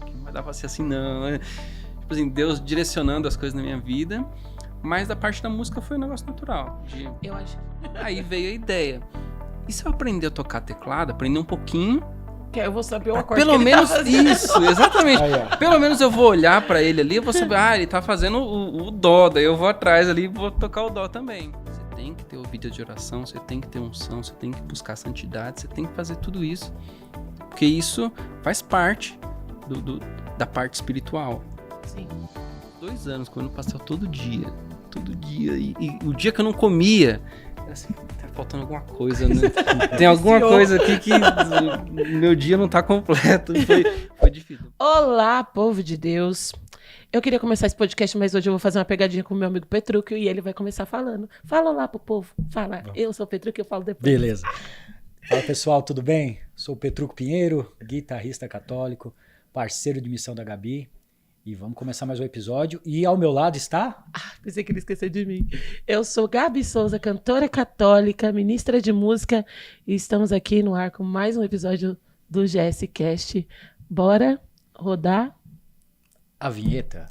isso aqui não vai dar pra ser assim, não. Tipo assim, Deus direcionando as coisas na minha vida, mas da parte da música foi um negócio natural. Eu acho. Aí veio a ideia. E se eu aprender a tocar teclado, aprender um pouquinho... Que eu vou saber o acorde Pelo que menos ele tá fazendo. isso, exatamente. Pelo menos eu vou olhar pra ele ali, eu vou saber, ele tá fazendo o dó, daí eu vou atrás ali e vou tocar o dó também. Você tem que ter ouvido de oração, você tem que ter unção, você tem que buscar santidade, você tem que fazer tudo isso. Porque isso faz parte da parte espiritual. Sim. 2 anos comendo pastel todo dia. E o dia que eu não comia, assim, tá faltando alguma coisa, né? Tem alguma coisa aqui que meu dia não tá completo. Foi difícil. Olá, povo de Deus. Eu queria começar esse podcast, mas hoje eu vou fazer uma pegadinha com o meu amigo Petrúquio e ele vai começar falando. Fala lá pro povo. Fala. Eu sou o Petrúquio, eu falo depois. Beleza. Fala, pessoal, tudo bem? Sou o Petrúquio Pinheiro, guitarrista católico, parceiro de missão da Gabi. E vamos começar mais um episódio. E ao meu lado está... Pensei que ele esqueceu de mim. Eu sou Gabi Souza, cantora católica, ministra de música. E estamos aqui no ar com mais um episódio do GS Cast. Bora rodar a vinheta.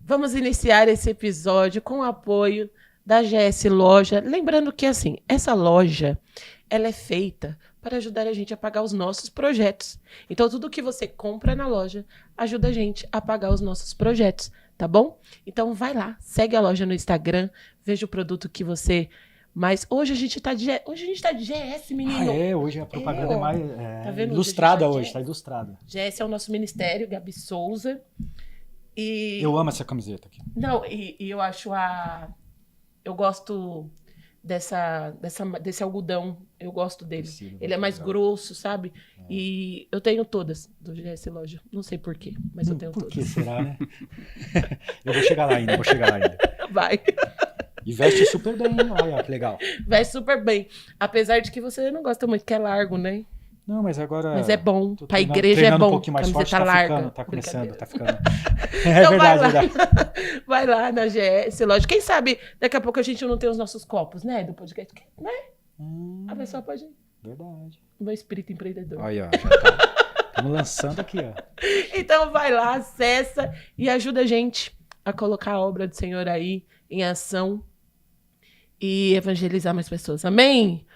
Vamos iniciar esse episódio com o apoio da GS Loja. Lembrando que, assim, essa loja, ela é feita para ajudar a gente a pagar os nossos projetos. Então, tudo que você compra na loja ajuda a gente a pagar os nossos projetos, tá bom? Então, vai lá, segue a loja no Instagram, veja o produto que você... Mas hoje a gente tá de GS, menino. Hoje a propaganda é mais tá vendo? ilustrada hoje, tá ilustrada. GS é o nosso ministério, Gabi Souza. E... Eu amo essa camiseta aqui. Não, e eu acho eu gosto desse algodão, eu gosto dele. Ele é mais grosso, sabe? É. E eu tenho todas do GS Loja. Não sei por quê, mas eu tenho todas. Por que será, né? Eu vou chegar lá ainda, Vai. E veste super bem, olha que legal. Veste super bem. Apesar de que você não gosta muito, que é largo, né? Não, mas agora... Mas é bom. Pra igreja é bom. Um pouquinho mais forte, larga. Tá começando, tá ficando. É então verdade. Vai lá na GS Loja. Quem sabe daqui a pouco a gente não tem os nossos copos, né? Do podcast, né? A pessoa pode... Verdade. Meu espírito empreendedor. Aí, ó. Já tá. Estamos lançando aqui, ó. Então vai lá, acessa e ajuda a gente a colocar a obra do Senhor aí em ação e evangelizar mais pessoas. Amém?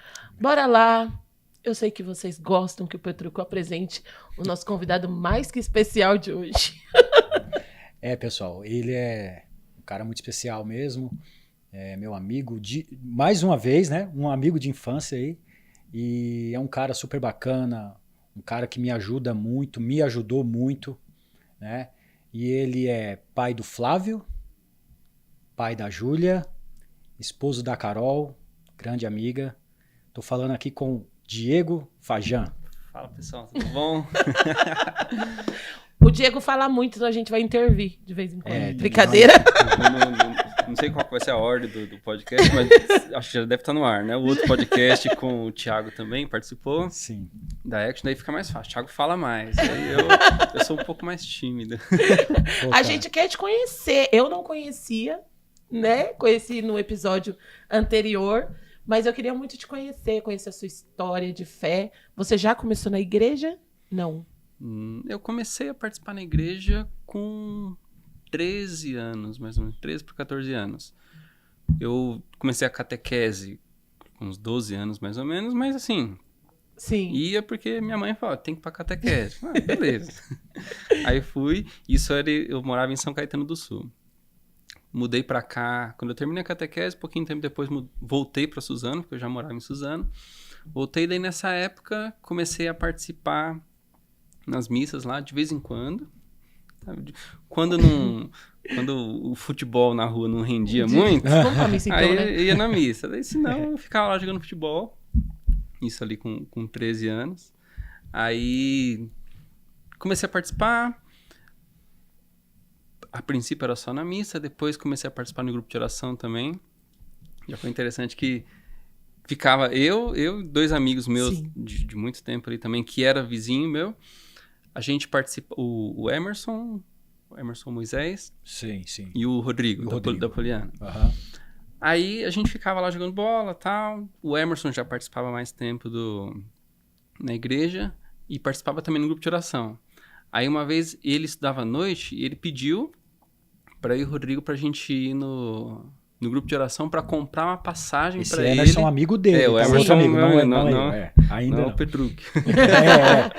Bora lá. Eu sei que vocês gostam que o Petrúquio apresente o nosso convidado mais que especial de hoje. Pessoal, ele é um cara muito especial mesmo, é meu amigo, mais uma vez, né? Um amigo de infância aí, e é um cara super bacana, um cara que me ajuda muito, me ajudou muito, né? E ele é pai do Flávio, pai da Júlia, esposo da Carol, grande amiga. Tô falando aqui com Diego Fajan. Fala, pessoal, tudo bom? O Diego fala muito, então a gente vai intervir de vez em quando. Brincadeira. Não sei qual vai ser a ordem do podcast, mas acho que já deve estar no ar, né? O outro podcast com o Thiago também participou. Sim. Da Action, daí fica mais fácil. O Thiago fala mais. Aí eu sou um pouco mais tímido. A gente quer te conhecer. Eu não conhecia, né? Conheci no episódio anterior. Mas eu queria muito te conhecer a sua história de fé. Você já começou na igreja? Não. Eu comecei a participar na igreja com 13 anos, mais ou menos, 13 para 14 anos. Eu comecei a catequese com uns 12 anos, mais ou menos, mas assim... Sim. Ia porque minha mãe falou, tem que ir pra catequese. Beleza. Aí fui, eu morava em São Caetano do Sul. Mudei pra cá, quando eu terminei a catequese, pouquinho tempo depois voltei pra Suzano, porque eu já morava em Suzano. Voltei, daí nessa época comecei a participar nas missas lá, de vez em quando. Sabe? Quando o futebol na rua não rendia muito, vamos pra missa, então, aí né? eu ia na missa. Daí senão eu ficava lá jogando futebol, isso ali com 13 anos. Aí comecei a participar. A princípio era só na missa, depois comecei a participar no grupo de oração também. Já foi interessante que ficava eu e 2 amigos meus de muito tempo ali também, que era vizinho meu. a gente participa... O Emerson Moisés Sim. e o Rodrigo, E o Rodrigo. da Poliana. Aham. Aí a gente ficava lá jogando bola e tal. O Emerson já participava mais tempo na igreja e participava também no grupo de oração. Aí uma vez ele estudava à noite e ele pediu para eu e o Rodrigo pra gente ir no grupo de oração para comprar uma passagem Esse para ele. Emerson é um amigo dele. É, o tá? Emerson Outro amigo, não, não não, é. Ainda Não, não. o Petruc. É.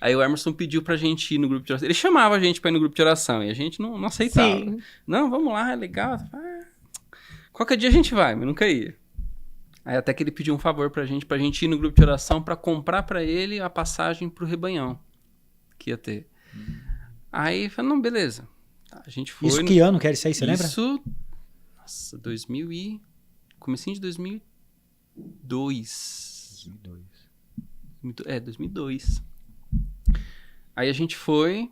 Aí o Emerson pediu pra gente ir no grupo de oração. Ele chamava a gente pra ir no grupo de oração e a gente não aceitava. Sim. Não, vamos lá, é legal. Qualquer dia a gente vai, mas nunca ia. Aí até que ele pediu um favor pra gente ir no grupo de oração pra comprar pra ele a passagem pro Rebanhão que ia ter. Aí falei, não, beleza. A gente foi. Isso que ano que era isso aí, você lembra? Isso, nossa, comecinho de 2002. 2002. Aí a gente foi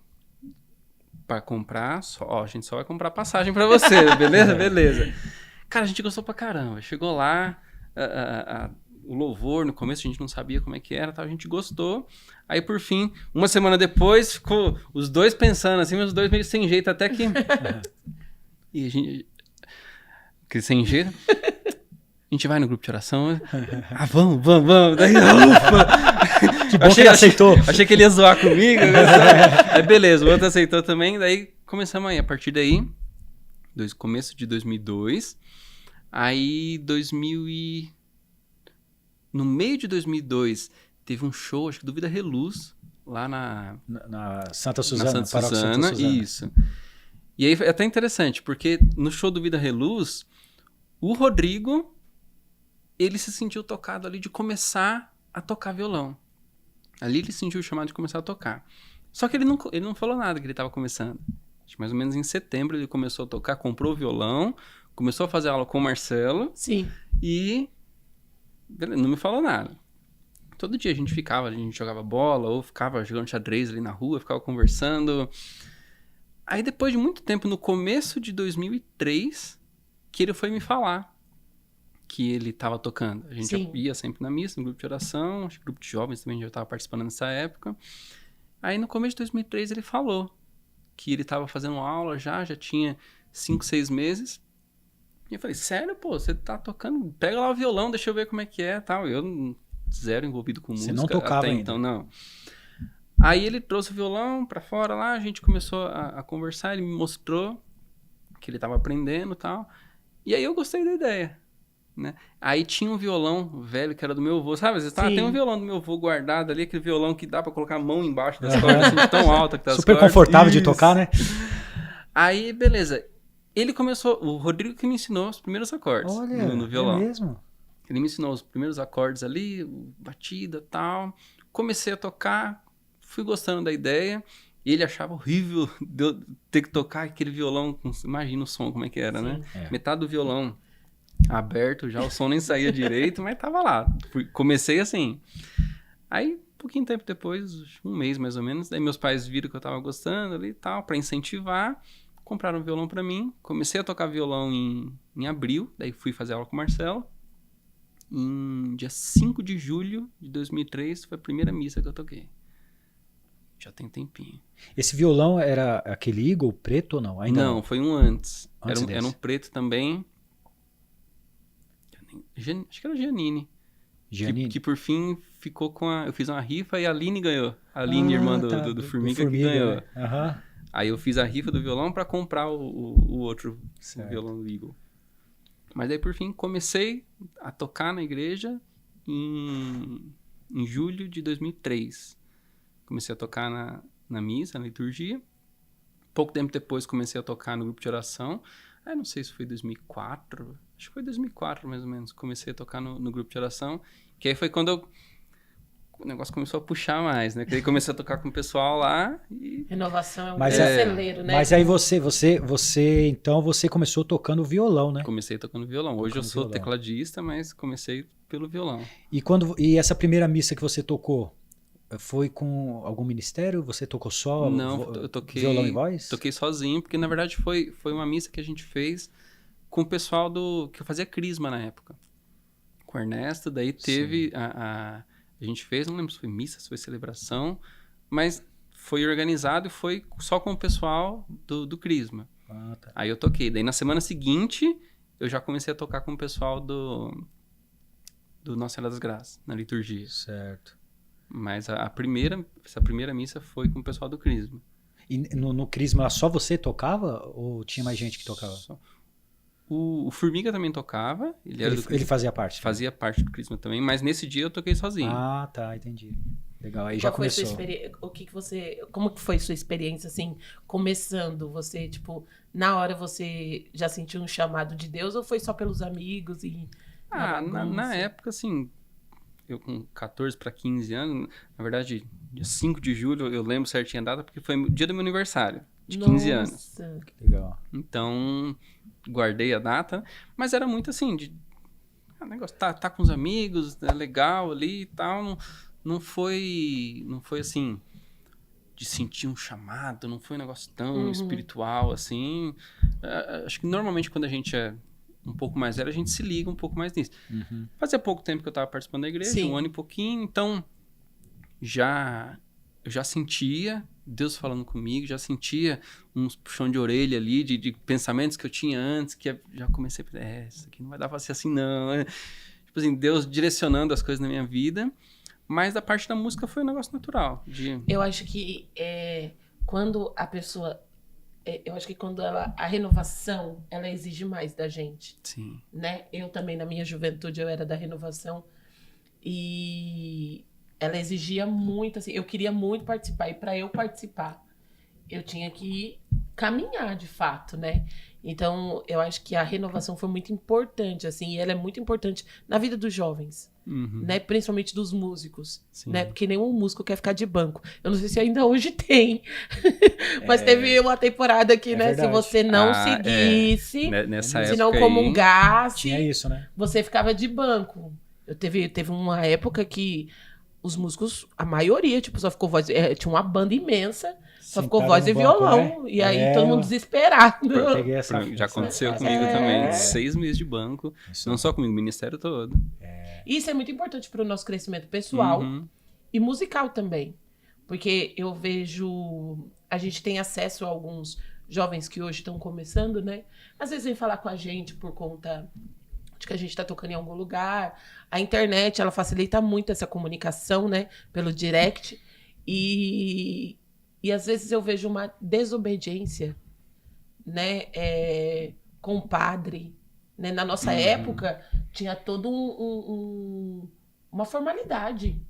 pra comprar, a gente só vai comprar passagem pra você, beleza? Beleza. Cara, a gente gostou pra caramba. Chegou lá, o louvor, no começo a gente não sabia como é que era, tal, a gente gostou. Aí, por fim, uma semana depois, ficou os dois pensando assim, mas os dois meio sem jeito, até que... E a gente... Que sem jeito... A gente vai no grupo de oração. Vamos. Daí, ufa! Que bom que ele aceitou. Achei que ele ia zoar comigo. Aí, beleza, o outro aceitou também. Daí, começamos aí. A partir daí, começo de 2002. Aí, no meio de 2002, teve um show, acho que do Vida Reluz, lá na Santa Suzana. na Santa Suzana. Isso. E aí, é até interessante, porque no show do Vida Reluz, o Rodrigo... ele se sentiu tocado ali de começar a tocar violão. Ali ele sentiu o chamado de começar a tocar. Só que ele não falou nada que ele estava começando. Acho que mais ou menos em setembro ele começou a tocar, comprou o violão, começou a fazer aula com o Marcelo. Sim. E não me falou nada. Todo dia a gente jogava bola ou ficava jogando xadrez ali na rua, ficava conversando. Aí depois de muito tempo, no começo de 2003, que ele foi me falar que ele estava tocando. A gente ia sempre na missa, no grupo de oração, acho que grupo de jovens também já estava participando nessa época. Aí no começo de 2003 ele falou que ele estava fazendo aula já tinha 5, 6 meses. E eu falei, sério, pô, você tá tocando? Pega lá o violão, deixa eu ver como é que é, tal. Eu zero envolvido com música. Você não tocava até ainda. Então, não. Aí ele trouxe o violão pra fora lá, a gente começou a conversar, ele me mostrou que ele estava aprendendo e tal. E aí eu gostei da ideia. Né? Aí tinha um violão velho que era do meu avô, sabe? Às vezes tem um violão do meu avô guardado ali, aquele violão que dá pra colocar a mão embaixo das cordas, assim, tão alta que tá as Super cordas. confortável de tocar, né? Aí, beleza. Ele começou, o Rodrigo que me ensinou os primeiros acordes no violão. É mesmo? Ele me ensinou os primeiros acordes ali, batida e tal. Comecei a tocar, fui gostando da ideia. Ele achava horrível de eu ter que tocar aquele violão, imagina o som como é que era, né? Metade do violão aberto já, o som nem saía direito, mas tava lá. Comecei assim. Aí, pouquinho tempo depois, um mês mais ou menos, daí meus pais viram que eu tava gostando ali e tal, pra incentivar, compraram um violão pra mim. Comecei a tocar violão em abril, daí fui fazer aula com o Marcelo. Em dia 5 de julho de 2003, foi a primeira missa que eu toquei. Já tem tempinho. Esse violão era aquele Eagle preto ou não? Ainda não, foi um antes. Era um desse. preto também. Acho que era Giannini. Que por fim ficou com a... Eu fiz uma rifa e a Aline ganhou. A Aline, irmã do Formiga, que ganhou. Né? Uhum. Aí eu fiz a rifa do violão pra comprar o outro violão do Eagle. Mas aí por fim comecei a tocar na igreja em julho de 2003. Comecei a tocar na missa, na liturgia. Pouco tempo depois comecei a tocar no grupo de oração. Aí não sei se foi 2004, acho que foi 2004 mais ou menos. Comecei a tocar no grupo de oração, que aí foi quando o negócio começou a puxar mais, né? Que aí comecei a tocar com o pessoal lá e... Renovação é um celeiro, né? Mas aí então você começou tocando violão, né? Comecei tocando violão. Hoje eu sou tecladista, mas comecei pelo violão. E essa primeira missa que você tocou, foi com algum ministério? Você tocou só? Não, eu toquei violão e voz? Toquei sozinho, porque na verdade foi uma missa que a gente fez com o pessoal que eu fazia Crisma na época. Com o Ernesto, daí teve a gente fez, não lembro se foi missa, se foi celebração, mas foi organizado e foi só com o pessoal do Crisma. Ah, tá. Aí eu toquei. Daí na semana seguinte, eu já comecei a tocar com o pessoal do Nossa Senhora das Graças, na liturgia. Certo. Mas essa primeira missa foi com o pessoal do Crisma. E no Crisma só você tocava ou tinha mais gente que tocava? O Formiga também tocava. Ele fazia parte? Fazia parte do Crisma também, mas nesse dia eu toquei sozinho. Ah, tá, entendi. Legal, aí Qual já foi sua começou. como que foi sua experiência, assim, começando? Você, tipo, na hora você já sentiu um chamado de Deus ou foi só pelos amigos e Na época, assim, eu com 14 para 15 anos, na verdade, dia 5 de julho, eu lembro certinho a data, porque foi o dia do meu aniversário, de 15 anos. Nossa. Legal. Então, guardei a data, mas era muito assim, negócio, tá com os amigos, é legal ali e tal, não foi assim, de sentir um chamado, não foi um negócio tão espiritual assim. Acho que normalmente quando a gente é um pouco mais velho, a gente se liga um pouco mais nisso. Uhum. Fazia pouco tempo que eu tava participando da igreja, Sim. 1 ano e pouquinho, então eu já sentia Deus falando comigo, já sentia uns puxão de orelha ali, de pensamentos que eu tinha antes, que já comecei a pensar, isso aqui não vai dar pra ser assim não. Tipo assim, Deus direcionando as coisas na minha vida, mas da parte da música foi um negócio natural. Eu acho que quando a pessoa... eu acho que quando a renovação, ela exige mais da gente, Sim. né? Eu também, na minha juventude, eu era da renovação e ela exigia muito, assim, eu queria muito participar, e para eu participar, eu tinha que caminhar, de fato, né? Então, eu acho que a renovação foi muito importante, assim, e ela é muito importante na vida dos jovens, né? Principalmente dos músicos, Sim. né? Porque nenhum músico quer ficar de banco. Eu não sei se ainda hoje tem, mas teve uma temporada que, né? verdade. Se você não seguisse, Nessa se época não aí, comungasse, Tinha isso, né? você ficava de banco. Teve uma época que os músicos, a maioria, tipo, só ficou voz... tinha uma banda imensa, só ficou Sentado voz no e banco, violão. né? E aí todo mundo desesperado. Eu peguei essa já aconteceu essa comigo fase. também, 6 meses de banco, Isso. não só comigo, o ministério todo. Isso é muito importante para o nosso crescimento pessoal e musical também. Porque eu vejo... A gente tem acesso a alguns jovens que hoje estão começando, né? Às vezes vem falar com a gente por conta de que a gente está tocando em algum lugar. A internet, ela facilita muito essa comunicação, né? Pelo direct. E às vezes eu vejo uma desobediência, né? Com o padre. Né? Na nossa época, tinha todo uma formalidade.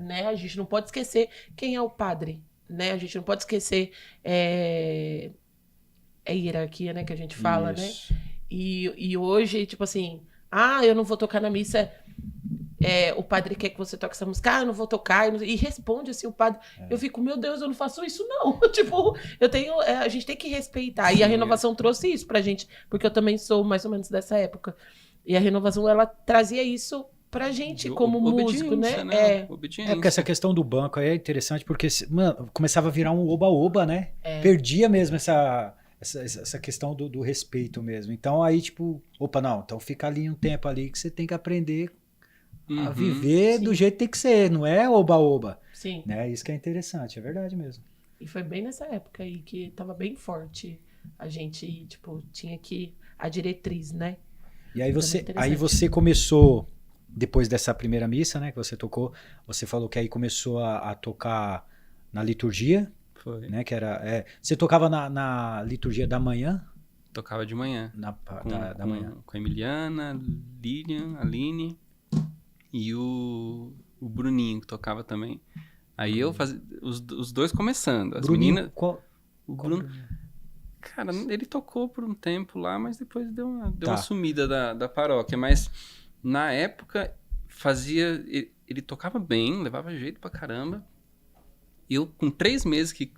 Né? A gente não pode esquecer quem é o padre. Né? A gente não pode esquecer... É hierarquia, né? Que a gente fala, Isso. né? E hoje, tipo assim... eu não vou tocar na missa... o padre quer que você toque essa música, eu não vou tocar, e responde assim o padre. Eu fico, meu Deus, eu não faço isso não. Tipo, a gente tem que respeitar. E a renovação trouxe isso pra gente, porque eu também sou mais ou menos dessa época. E a renovação, ela trazia isso pra gente como músico, né? Obediência. Porque essa questão do banco aí é interessante, porque, mano, começava a virar um oba-oba, né? Perdia mesmo essa questão do respeito mesmo. Então aí, tipo, opa, não, então fica ali um tempo ali que você tem que aprender a viver do jeito que tem que ser, não é oba-oba. Sim. Né? Isso que é interessante, é verdade mesmo. E foi bem nessa época aí que tava bem forte. A gente, tipo, tinha que... A diretriz, né? E aí você começou, depois dessa primeira missa, né, que você tocou, você falou que aí começou a tocar na liturgia. Foi. Né, que era, você tocava na liturgia da manhã? Tocava de manhã. Da manhã. Com a Emiliana, Lilian, Aline e o Bruninho, que tocava também. Aí eu fazia os dois começando. As Bruninho, meninas. O Bruno. Bruninho? Cara, ele tocou por um tempo lá, mas depois deu uma Tá. sumida da paróquia. Mas na época fazia. Ele tocava bem, levava jeito pra caramba. Eu, com 3 meses que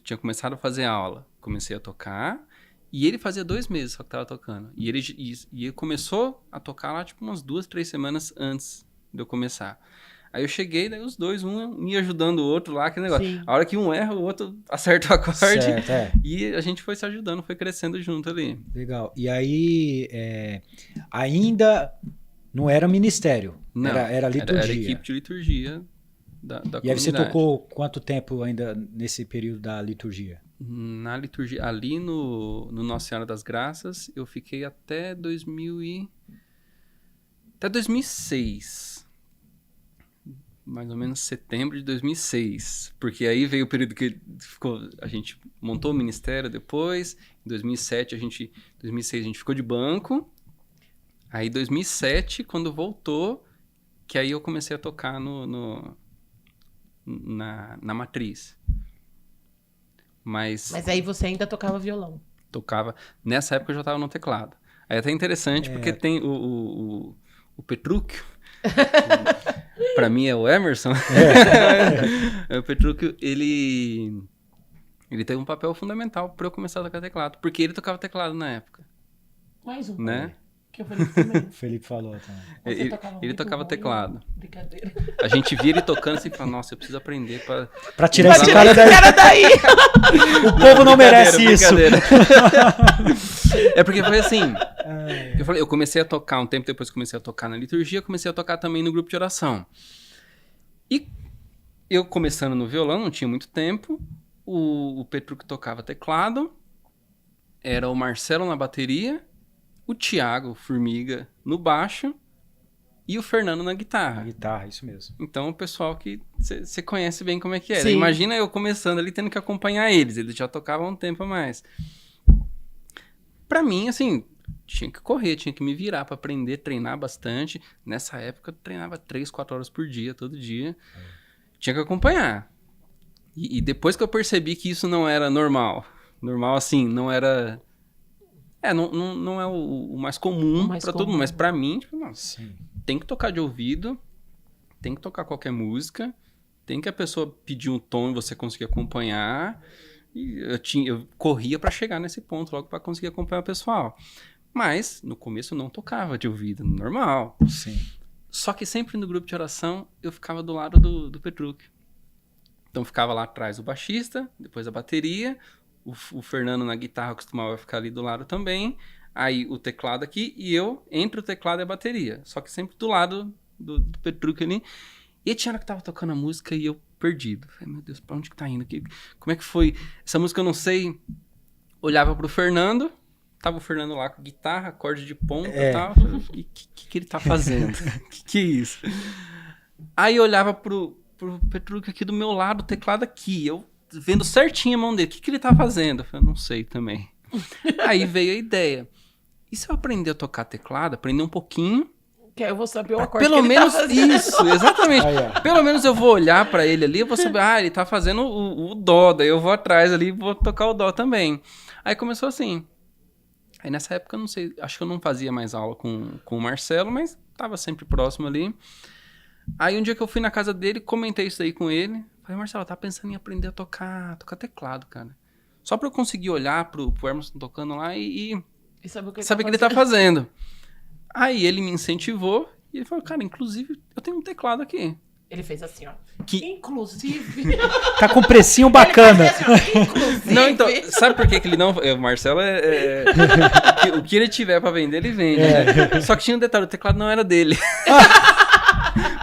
tinha começado a fazer aula, comecei a tocar. E ele fazia 2 meses só que tava tocando. E ele começou a tocar lá, tipo, umas 2, 3 semanas antes de eu começar. Aí eu cheguei, daí os dois, um ia ajudando o outro lá, aquele negócio. Sim. A hora que um erra, o outro acerta o acorde. Certo, E a gente foi se ajudando, foi crescendo junto ali. Legal. E aí, ainda não era ministério, Não, era liturgia. Era equipe de liturgia da E aí você comunidade. tocou quanto tempo ainda nesse período da liturgia? Na liturgia, ali no Nossa Senhora das Graças, eu fiquei até 2006. Mais ou menos setembro de 2006. Porque aí veio o período que a gente montou o ministério depois. Em 2006 a gente ficou de banco. Aí 2007, quando voltou, que aí eu comecei a tocar na matriz. Mas Mas aí você ainda tocava violão. tocava. Nessa época eu já estava no teclado. Aí é até interessante, porque tem o Petrúquio. Pra mim é o Emerson. O Petrúquio, ele teve um papel fundamental pra eu começar a tocar teclado. Porque ele tocava teclado na época, Mais um. né? Que eu falei também. O Felipe falou também. Você Ele muito tocava ruim. teclado. Brincadeira. A gente via ele tocando assim e falava, nossa, eu preciso aprender pra... Pra tirar Vai esse tirar cara daí. daí. O povo não merece isso. Brincadeira. É porque foi assim... Eu comecei a tocar, um tempo depois comecei a tocar na liturgia, comecei a tocar também no grupo de oração. E eu começando no violão, não tinha muito tempo, o Petru que tocava teclado, era o Marcelo na bateria, o Thiago Formiga no baixo e o Fernando na guitarra. Guitarra, isso mesmo. Então o pessoal que você conhece bem como é que era. Sim. Imagina eu começando ali tendo que acompanhar eles já tocavam um tempo a mais. Pra mim, assim, tinha que correr, tinha que me virar pra aprender, treinar bastante. Nessa época eu treinava 3, 4 horas por dia, todo dia. Tinha que acompanhar. E depois que eu percebi que isso não era normal assim, não era... não é o mais comum O mais pra todo comum. mundo, mas pra mim, tipo, nossa, Sim. tem que tocar de ouvido, tem que tocar qualquer música, tem que a pessoa pedir um tom e você conseguir acompanhar. E eu corria pra chegar nesse ponto logo pra conseguir acompanhar o pessoal. Mas, no começo eu não tocava de ouvido, normal. Sim. Só que sempre no grupo de oração eu ficava do lado do Petrúquio. Então ficava lá atrás o baixista, depois a bateria, o Fernando na guitarra costumava ficar ali do lado também, aí o teclado aqui e eu entre o teclado e a bateria. Só que sempre do lado do Petrúquio ali. E tinha hora que tava tocando a música e eu perdido. Falei, meu Deus, pra onde que tá indo? Como é que foi? Essa música eu não sei. Olhava pro Fernando, tava o Fernando lá com guitarra, acorde de ponta e tal. O que ele tá fazendo? Que é isso? Aí eu olhava pro Petrúquio aqui do meu lado, o teclado aqui, eu vendo certinho a mão dele. O que ele tá fazendo? Eu falei, não sei também. Aí veio a ideia. E se eu aprender a tocar teclado, aprender um pouquinho, Que aí eu vou saber o acorde pelo que menos ele tá fazendo. isso, exatamente. Aí, ó. Pelo menos eu vou olhar pra ele ali, eu vou saber, ele tá fazendo o dó, daí eu vou atrás ali e vou tocar o dó também. Aí começou assim. Aí nessa época eu não sei, acho que eu não fazia mais aula com o Marcelo, mas tava sempre próximo ali. Aí um dia que eu fui na casa dele, comentei isso aí com ele. Falei, Marcelo, eu tava pensando em aprender a tocar teclado, cara. Só pra eu conseguir olhar pro Emerson tocando lá e E sabe o que saber o que ele tá fazendo. Aí ele me incentivou e ele falou, cara, inclusive eu tenho um teclado aqui. Ele fez assim, ó. Que... Inclusive. Tá com um precinho bacana. Ele fazia assim, ó, inclusive. Não, então, sabe por que ele não... O Marcelo o que ele tiver pra vender, ele vende, né? Só que tinha um detalhe, o teclado não era dele.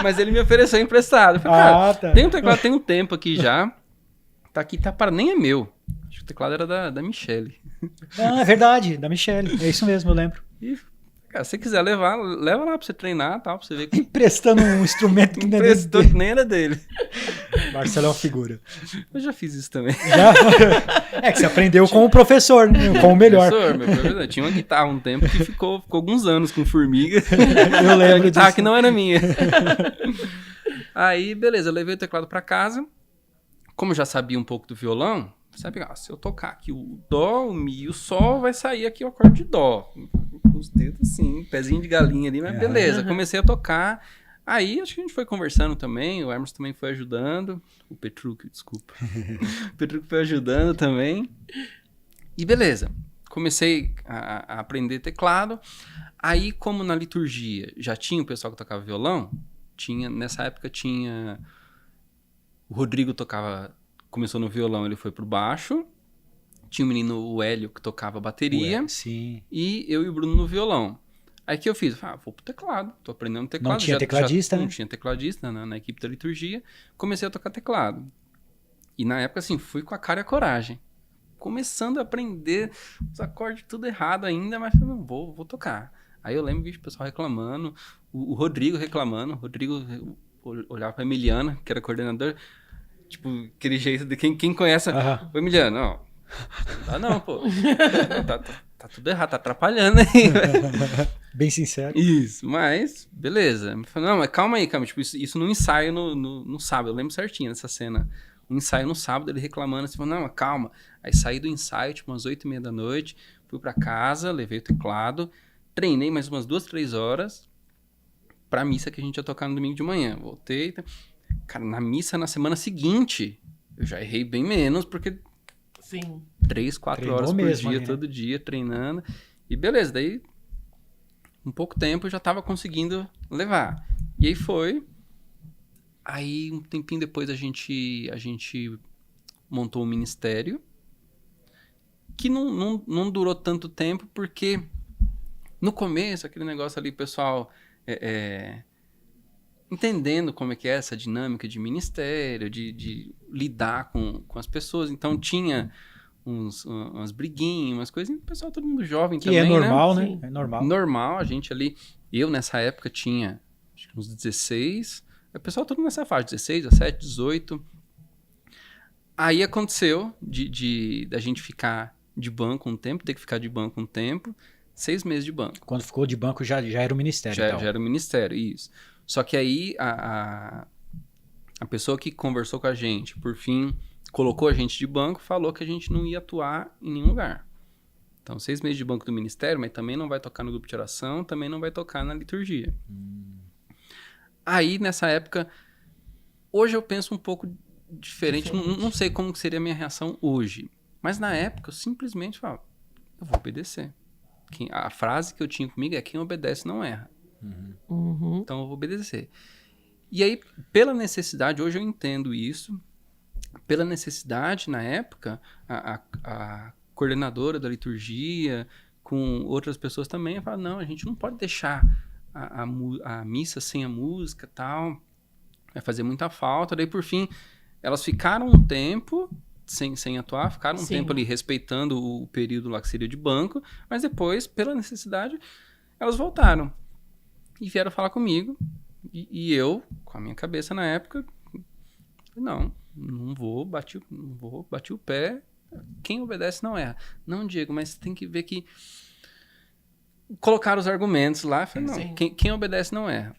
Mas ele me ofereceu emprestado. Eu falei, cara, tá. tem um teclado, tem um tempo aqui já. Tá aqui, tá para nem é meu. Acho que o teclado era da Michelle. Não, é verdade, da Michelle. É isso mesmo, eu lembro. E, cara, se você quiser levar, leva lá pra você treinar, tal, pra você ver que Emprestando um instrumento que não é emprestou dele. que nem era dele. Marcelo é uma figura. Eu já fiz isso também. Já? É que você aprendeu com o professor, né? Com o melhor. Meu professor, tinha uma guitarra um tempo que ficou alguns anos com formiga. Eu lembro A guitarra disso. que não era minha. Aí, beleza, eu levei o teclado pra casa. Como eu já sabia um pouco do violão, sabe, se eu tocar aqui o dó, o mi e o sol, vai sair aqui o acorde de dó. Com os dedos assim, pezinho de galinha ali, mas beleza. Comecei a tocar. Aí, acho que a gente foi conversando também, o Emerson também foi ajudando. O Petrúquio, desculpa. O Petrúquio foi ajudando também. E beleza. Comecei a aprender teclado. Aí, como na liturgia já tinha o pessoal que tocava violão, nessa época tinha... O Rodrigo começou no violão, ele foi pro baixo. Tinha o menino, o Hélio, que tocava bateria. Ué, sim. E eu e o Bruno no violão. Aí que eu fiz? Vou pro teclado, tô aprendendo teclado. Não tinha tecladista, né? Não tinha tecladista na equipe da liturgia. Comecei a tocar teclado. E na época, assim, fui com a cara e a coragem. Começando a aprender os acordes tudo errado ainda, mas falei, não, vou tocar. Aí eu lembro, bicho, o pessoal reclamando, o Rodrigo reclamando, o Rodrigo olhava pra Emiliana, que era coordenador, tipo, aquele jeito de quem conhece, o Emiliano, ó, não dá não, pô. Tá tudo errado, tá atrapalhando aí. Bem sincero. Isso, mas beleza. Me falou, não, mas calma aí, tipo, isso no ensaio no sábado, eu lembro certinho dessa cena. Um ensaio no sábado, ele reclamando, assim, falou, não, calma. Aí saí do ensaio, tipo, umas 8h30 da noite, fui pra casa, levei o teclado, treinei mais umas 2, 3 horas pra missa que a gente ia tocar no domingo de manhã. Voltei, cara, na missa na semana seguinte, eu já errei bem menos, porque... Sim. 3, 4 Treinou horas por mesmo dia, ali, né? todo dia, treinando. E beleza, daí, em pouco tempo, eu já tava conseguindo levar. E aí foi... Aí, um tempinho depois, a gente montou um ministério que não durou tanto tempo, porque no começo, aquele negócio ali, o pessoal entendendo como é que é essa dinâmica de ministério, de lidar com as pessoas. Então, tinha umas briguinhas, umas coisas, e o pessoal, todo mundo jovem Que também, é normal, né? Sim. É normal. Normal, a gente ali... Eu, nessa época, tinha acho que uns 16... O pessoal todo nessa faixa, 16, 17, 18. Aí aconteceu da gente ficar de banco um tempo, ter que ficar de banco um tempo, 6 meses de banco. Quando ficou de banco já era o ministério. Já então. era o ministério, isso. Só que aí a pessoa que conversou com a gente, por fim, colocou a gente de banco, falou que a gente não ia atuar em nenhum lugar. Então, 6 meses de banco do ministério, mas também não vai tocar no grupo de oração, também não vai tocar na liturgia. Aí, nessa época, hoje eu penso um pouco diferente. Não sei como que seria a minha reação hoje. Mas na época, eu simplesmente falava, eu vou obedecer. A frase que eu tinha comigo é, quem obedece não erra. Uhum. Então, eu vou obedecer. E aí, pela necessidade, hoje eu entendo isso. Pela necessidade, na época, a coordenadora da liturgia, com outras pessoas também, fala, não, a gente não pode deixar a missa sem a música e tal, vai fazer muita falta. Daí, por fim, elas ficaram um tempo sem atuar, ficaram um tempo ali respeitando o período lá que seria de banco, mas depois, pela necessidade, elas voltaram e vieram falar comigo. E eu, com a minha cabeça na época, não vou, bati o pé, quem obedece não erra. Não, Diego, mas tem que ver que colocaram os argumentos lá, falei, não, quem obedece não erra.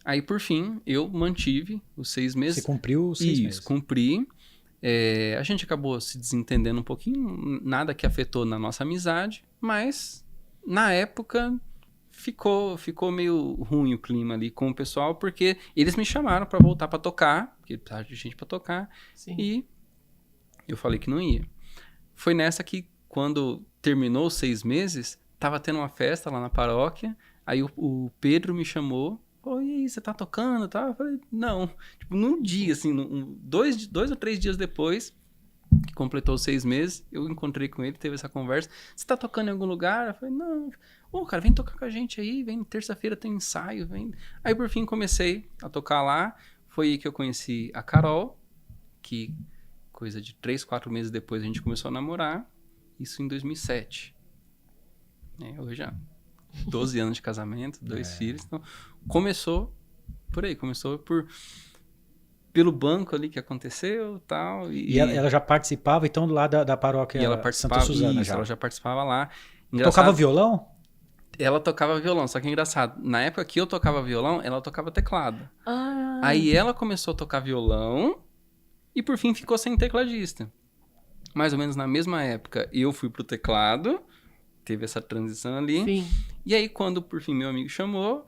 Aí, por fim, eu mantive os 6 meses. Você cumpriu os 6 meses. Isso, cumpri. A gente acabou se desentendendo um pouquinho, nada que afetou na nossa amizade, mas, na época, ficou meio ruim o clima ali com o pessoal, porque eles me chamaram para voltar para tocar, porque precisava de gente para tocar, e eu falei que não ia. Foi nessa que, quando terminou os 6 meses, tava tendo uma festa lá na paróquia, aí o Pedro me chamou, pô, e aí, você tá tocando e tal? Eu falei, não. Tipo, num dia, assim, 2 ou 3 dias depois, que completou os 6 meses, eu encontrei com ele, teve essa conversa, você tá tocando em algum lugar? Eu falei, não. Cara, vem tocar com a gente aí, vem, terça-feira tem ensaio, vem. Aí, por fim, comecei a tocar lá, foi aí que eu conheci a Carol, que coisa de 3, 4 meses depois a gente começou a namorar, isso em 2007. Hoje já 12 anos de casamento, 2 filhos. Então, começou por aí. Começou pelo banco ali que aconteceu tal, e ela já participava, então, lá da paróquia Santa Suzana? Ela já participava lá. Tocava violão? Ela tocava violão, só que é engraçado. Na época que eu tocava violão, ela tocava teclado. Aí ela começou a tocar violão e, por fim, ficou sem tecladista. Mais ou menos na mesma época, eu fui pro teclado, teve essa transição ali. Sim. E aí, quando, por fim, meu amigo chamou,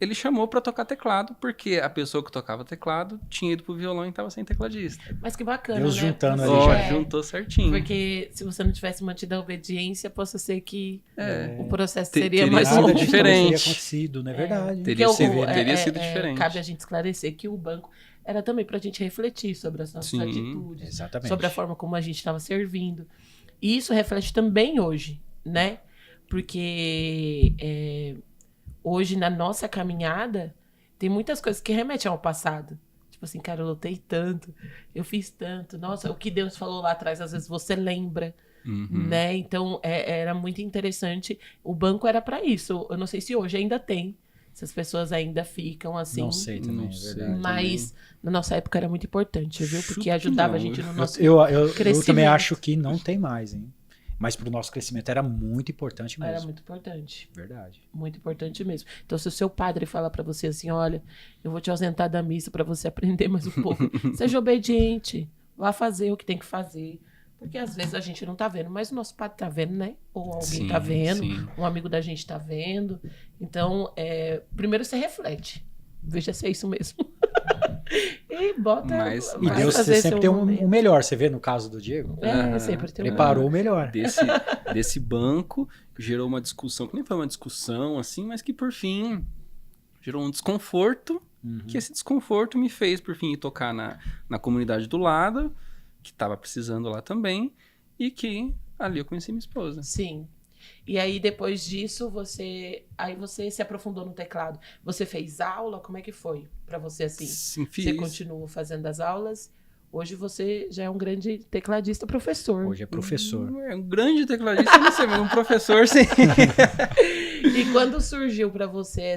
ele chamou pra tocar teclado, porque a pessoa que tocava teclado tinha ido pro violão e tava sem tecladista. Mas que bacana, Deus né? juntando Porque- ali já. Juntou certinho. Porque se você não tivesse mantido a obediência, possa ser que o processo Te- seria teria mais sido Nada longo. de diferente. teria acontecido, não é verdade? Teria Porque sido- teria sido é, diferente. Cabe a gente esclarecer que o banco era também pra gente refletir sobre as nossas Sim, atitudes, exatamente. sobre a forma como a gente estava servindo. E isso reflete também hoje, né? Porque hoje, na nossa caminhada, tem muitas coisas que remetem ao passado. Tipo assim, cara, eu lutei tanto, eu fiz tanto. Nossa, o que Deus falou lá atrás, às vezes você lembra, né? Então, era muito interessante. O banco era para isso. Eu não sei se hoje ainda tem. Se as pessoas ainda ficam assim. Não sei também, Não é sei. verdade. Mas na nossa época era muito importante, viu? Chuto Porque que ajudava não. a gente no nosso Eu crescimento. também acho que não tem mais, hein? Mas pro nosso crescimento era muito importante mesmo. Era muito importante. Verdade. Muito importante mesmo. Então, se o seu padre falar pra você assim, olha, eu vou te ausentar da missa pra você aprender mais um pouco, seja obediente, vá fazer o que tem que fazer. Porque às vezes a gente não tá vendo, mas o nosso padre tá vendo, né? Ou alguém Sim, tá vendo, sim. um amigo da gente tá vendo. Então, primeiro você reflete. Veja se é isso mesmo. E bota. Mas- E vai Deus fazer sempre seu tem momento. o melhor. Você vê no caso do Diego? Sempre tem um Preparou o melhor. Desse banco, gerou uma discussão, que nem foi uma discussão, assim, mas que por fim gerou um desconforto, que esse desconforto me fez, por fim, ir tocar na comunidade do lado, que estava precisando lá também, e que ali eu conheci minha esposa. Sim. E aí, depois disso, você se aprofundou no teclado. Você fez aula? Como é que foi pra você, assim? Sim, Você fiz. continuou fazendo as aulas. Hoje você já é um grande tecladista, professor. Hoje é professor. É um grande tecladista, não sei, mas um professor, sim. E quando surgiu pra você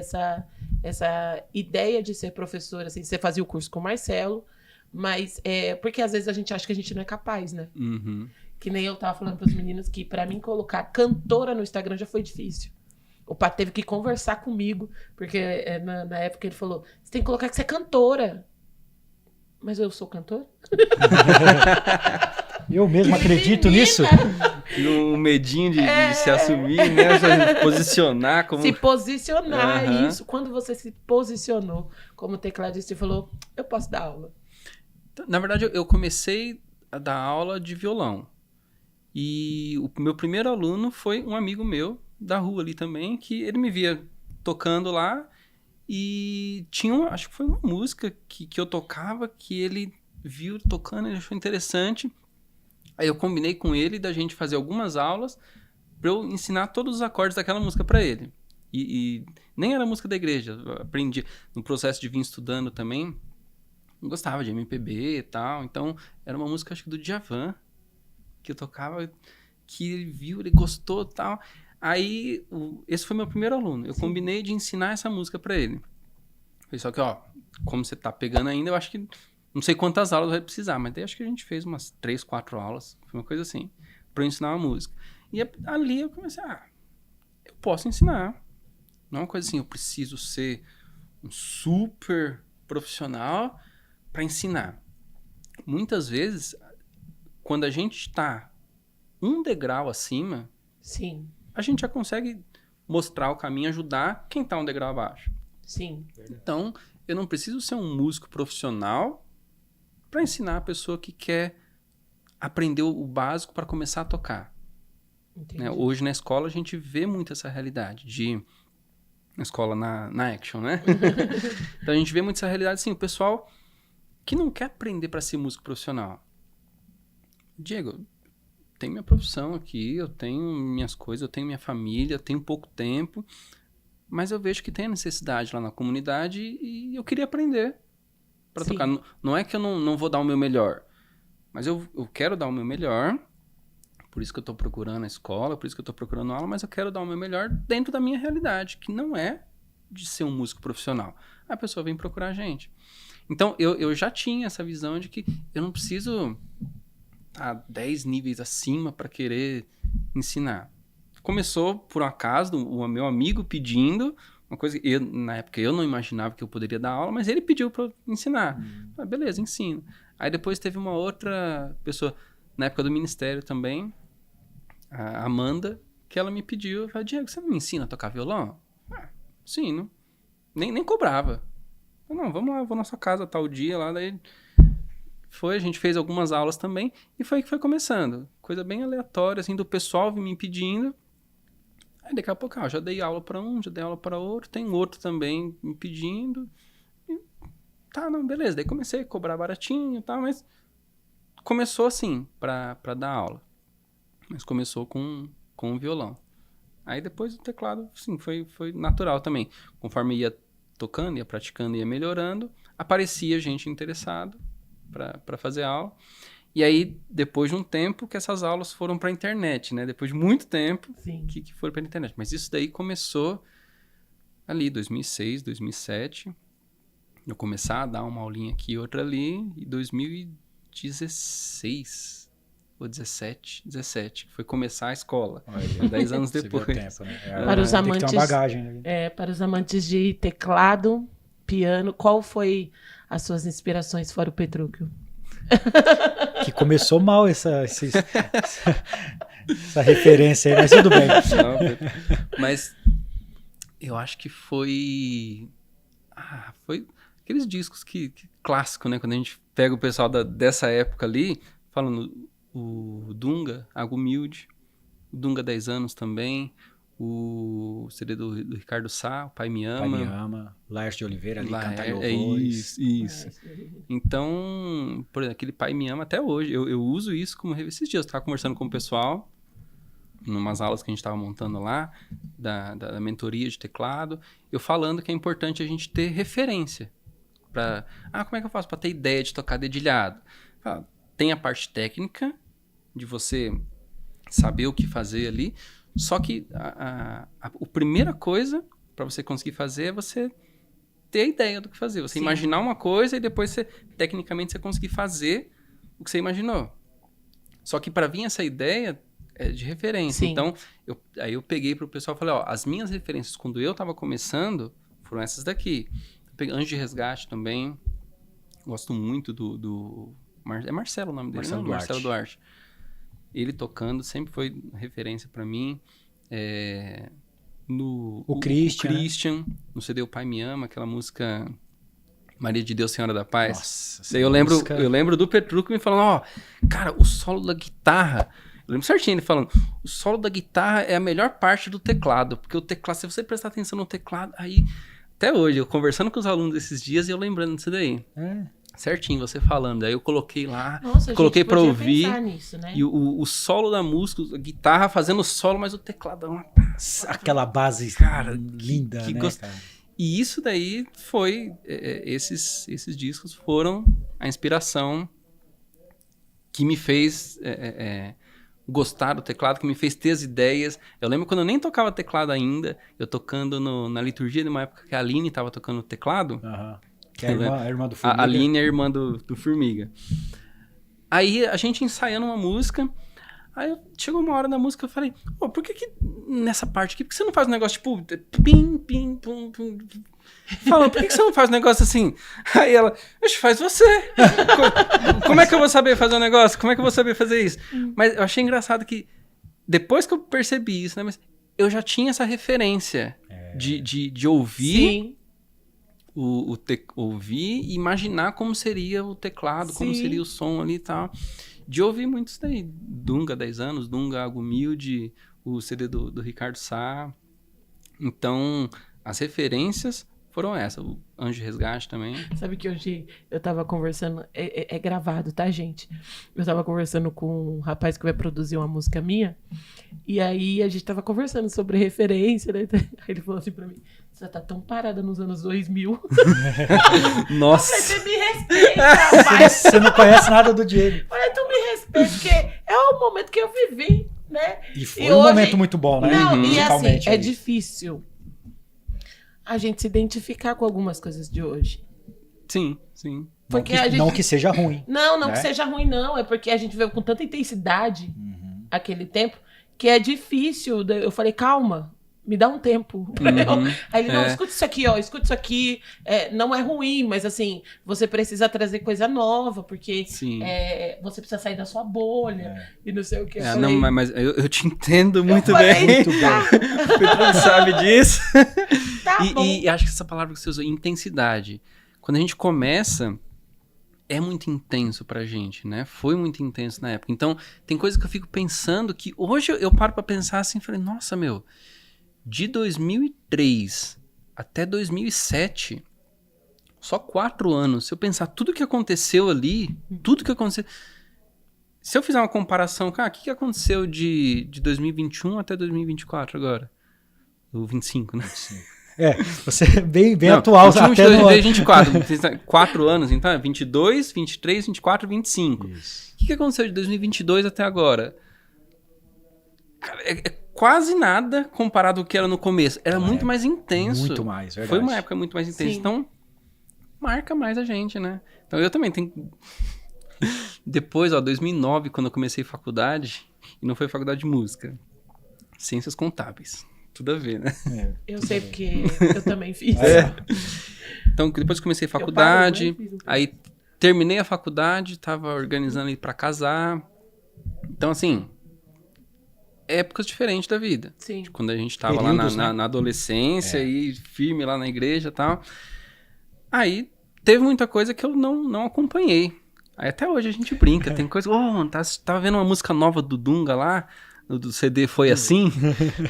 essa ideia de ser professor, assim, você fazia o curso com o Marcelo, mas porque às vezes a gente acha que a gente não é capaz, né? Uhum. Que nem eu tava falando pros meninos que pra mim colocar cantora no Instagram já foi difícil. O Pato teve que conversar comigo, porque na época ele falou, você tem que colocar que você é cantora. Mas eu sou cantora? Eu mesmo acredito Menina! nisso. Um medinho de se assumir, né? Se posicionar como... Se posicionar, Aham. isso. Quando você se posicionou como tecladista e falou, eu posso dar aula. Na verdade, eu comecei a dar aula de violão. E o meu primeiro aluno foi um amigo meu da rua ali também, que ele me via tocando lá e tinha, acho que foi uma música que eu tocava, que ele viu tocando, ele achou interessante. Aí eu combinei com ele da gente fazer algumas aulas para eu ensinar todos os acordes daquela música para ele. E nem era música da igreja, eu aprendi no processo de vir estudando também. Eu gostava de MPB e tal, então era uma música, acho que do Djavan, que eu tocava, que ele viu, ele gostou e tal. Aí, esse foi meu primeiro aluno. Eu combinei de ensinar essa música pra ele. Falei, só que, ó, como você tá pegando ainda, eu acho que, não sei quantas aulas vai precisar, mas daí acho que a gente fez umas 3, 4 aulas, foi uma coisa assim, pra eu ensinar uma música. E ali eu comecei, eu posso ensinar. Não é uma coisa assim, eu preciso ser um super profissional pra ensinar. Muitas vezes, quando a gente está um degrau acima, Sim, a gente já consegue mostrar o caminho, ajudar quem está um degrau abaixo. sim. Então, eu não preciso ser um músico profissional para ensinar a pessoa que quer aprender o básico para começar a tocar. Entendi. Né? Hoje na escola a gente vê muito essa realidade na escola na Action, né? Então a gente vê muito essa realidade assim, o pessoal que não quer aprender para ser músico profissional. Diego, tenho minha profissão aqui, eu tenho minhas coisas, eu tenho minha família, eu tenho pouco tempo, mas eu vejo que tem a necessidade lá na comunidade e eu queria aprender para Sim. tocar. Não é que eu não vou dar o meu melhor, mas eu quero dar o meu melhor, por isso que eu estou procurando a escola, por isso que eu estou procurando aula, mas eu quero dar o meu melhor dentro da minha realidade, que não é de ser um músico profissional. A pessoa vem procurar a gente. Então, eu já tinha essa visão de que eu não preciso estar 10 níveis acima para querer ensinar. Começou, por um acaso, o meu amigo pedindo, uma coisa que na época eu não imaginava que eu poderia dar aula, mas ele pediu para eu ensinar. Beleza, ensino. Aí depois teve uma outra pessoa, na época do ministério também, a Amanda, que ela me pediu, falei, Diego, você não me ensina a tocar violão? Sim, nem cobrava. Falei, não, vamos lá, vou na sua casa tal dia lá, daí a gente fez algumas aulas também, e foi que foi começando. Coisa bem aleatória, assim, do pessoal me pedindo. Aí daqui a pouco, eu já dei aula para um, já dei aula para outro, tem outro também me pedindo. E, não, beleza. Daí comecei a cobrar baratinho e tal, mas começou assim, para dar aula. Mas começou com o violão. Aí depois o teclado, sim, foi natural também. Conforme ia tocando, ia praticando, ia melhorando, aparecia gente interessada para fazer aula. E aí, depois de um tempo, que essas aulas foram para a internet, né? Depois de muito tempo que foram para a internet. Mas isso daí começou ali, 2006, 2007. Eu começar a dar uma aulinha aqui e outra ali. E 2016 ou 17, que foi começar a escola. 10 anos depois. Tempo, né? Para os amantes, tem que ter uma bagagem, né? Para os amantes de teclado, piano, qual foi as suas inspirações fora o Petrúquio? Que começou mal essa referência aí, mas tudo bem. Não, mas eu acho que foi aqueles discos que clássico, né? Quando a gente pega o pessoal dessa época ali, falando o Dunga, Água Humilde, o Dunga 10 anos também, o CD do Ricardo Sá, o Pai Me Ama. Pai Me Ama, Laércio de Oliveira ali, Cantar em É Louvores. isso. Então, por exemplo, aquele Pai Me Ama até hoje, eu uso isso como revista. Esses dias eu estava conversando com o pessoal, numas aulas que a gente estava montando lá, da mentoria de teclado, eu falando que é importante a gente ter referência. Como é que eu faço para ter ideia de tocar dedilhado? Tem a parte técnica, de você saber o que fazer ali, só que a primeira coisa para você conseguir fazer é você ter a ideia do que fazer. Você imaginar uma coisa e depois, tecnicamente, você conseguir fazer o que você imaginou. Só que para vir essa ideia é de referência. Sim. Então, aí eu peguei para o pessoal e falei, as minhas referências quando eu estava começando foram essas daqui. Eu peguei Anjo de Resgate também. Gosto muito do é Marcelo o nome dele, Marcelo não? Duarte. Marcelo Duarte. Ele tocando sempre foi referência para mim. O Christian, no CD O Pai Me Ama, aquela música Maria de Deus, Senhora da Paz. Nossa, Daí eu lembro do Petrúquio me falando, cara, o solo da guitarra, eu lembro certinho ele falando, o solo da guitarra é a melhor parte do teclado, porque o teclado, se você prestar atenção no teclado, aí, até hoje, eu conversando com os alunos esses dias e eu lembrando disso daí. Certinho, você falando. Aí eu coloquei lá, coloquei pra ouvir. Nisso, né? E o solo da música, a guitarra fazendo solo, mas o tecladão. Aquela base, cara, linda, que né, cara? E isso daí foi... esses discos foram a inspiração que me fez gostar do teclado, que me fez ter as ideias. Eu lembro quando eu nem tocava teclado ainda, eu tocando na liturgia de uma época que a Aline estava tocando teclado. Que é a irmã do Formiga. A Aline é a irmã do Formiga. Aí a gente ensaiando uma música, aí chegou uma hora da música, eu falei, por que nessa parte aqui, por que você não faz um negócio tipo, pim, pim, pum, pum. Falando, por que você não faz um negócio assim? Aí ela, faz você. Como é que eu vou saber fazer um negócio? Como é que eu vou saber fazer isso? Mas eu achei engraçado que, depois que eu percebi isso, né, mas eu já tinha essa referência de ouvir... Sim. Ouvir e imaginar como seria o teclado, como seria o som ali e tal. De ouvir muito isso daí. Dunga, 10 anos, Dunga, Água Humilde, o CD do Ricardo Sá. Então, as referências foram essas. O Anjo de Resgate também. Sabe que hoje eu tava conversando, é gravado, tá, gente? Eu tava conversando com um rapaz que vai produzir uma música minha, e aí a gente tava conversando sobre referência, né? Aí ele falou assim pra mim, você tá tão parada nos anos 2000. Nossa! Eu falei, você me respeita, rapaz. Você não conhece nada do Diego. Eu falei, tu me respeita, porque é o momento que eu vivi, né? E foi um momento muito bom, né? Não, e assim, musicalmente é ali. difícil a gente se identificar com algumas coisas de hoje. Sim. Porque Não que seja ruim. Não né? que seja ruim, não. É porque a gente veio com tanta intensidade aquele tempo que é difícil. Eu falei, calma, me dá um tempo. Aí ele, não, escuta isso aqui, escuta isso aqui. Não é ruim, mas assim, você precisa trazer coisa nova, porque você precisa sair da sua bolha e não sei o que. Não, mas eu te entendo muito falei, bem. tá. O Pedro sabe disso. Tá bom. E acho que essa palavra que você usou, intensidade. Quando a gente começa, é muito intenso pra gente, né? Foi muito intenso na época. Então, tem coisas que eu fico pensando que hoje eu paro pra pensar assim e falei, nossa, meu, de 2003 até 2007, só 4 anos, se eu pensar tudo que aconteceu ali, tudo que aconteceu... Se eu fizer uma comparação, cara, o que aconteceu de 2021 até 2024 agora? O 25, né? Você é bem atual. 21, até 22, no... 24. 4 anos, então é 22, 23, 24, 25. Isso. O que aconteceu de 2022 até agora? Cara, é quase nada comparado ao que era no começo. Era muito mais intenso. Muito mais, verdade. Foi uma época muito mais intensa. Sim. Então, marca mais a gente, né? Então, eu também tenho... Depois, 2009, quando eu comecei faculdade, e não foi faculdade de música, Ciências Contábeis. Tudo a ver, né? Eu sei porque eu também fiz. Então, depois que comecei faculdade, fiz um pouco. aí terminei a faculdade, tava organizando aí pra casar. Então, assim, épocas diferentes da vida. Sim. Quando a gente tava Períodos, lá né? na adolescência e firme lá na igreja e tal. Aí, teve muita coisa que eu não acompanhei. Aí até hoje a gente brinca, tem coisa... tava vendo uma música nova do Dunga lá, do CD Foi Assim.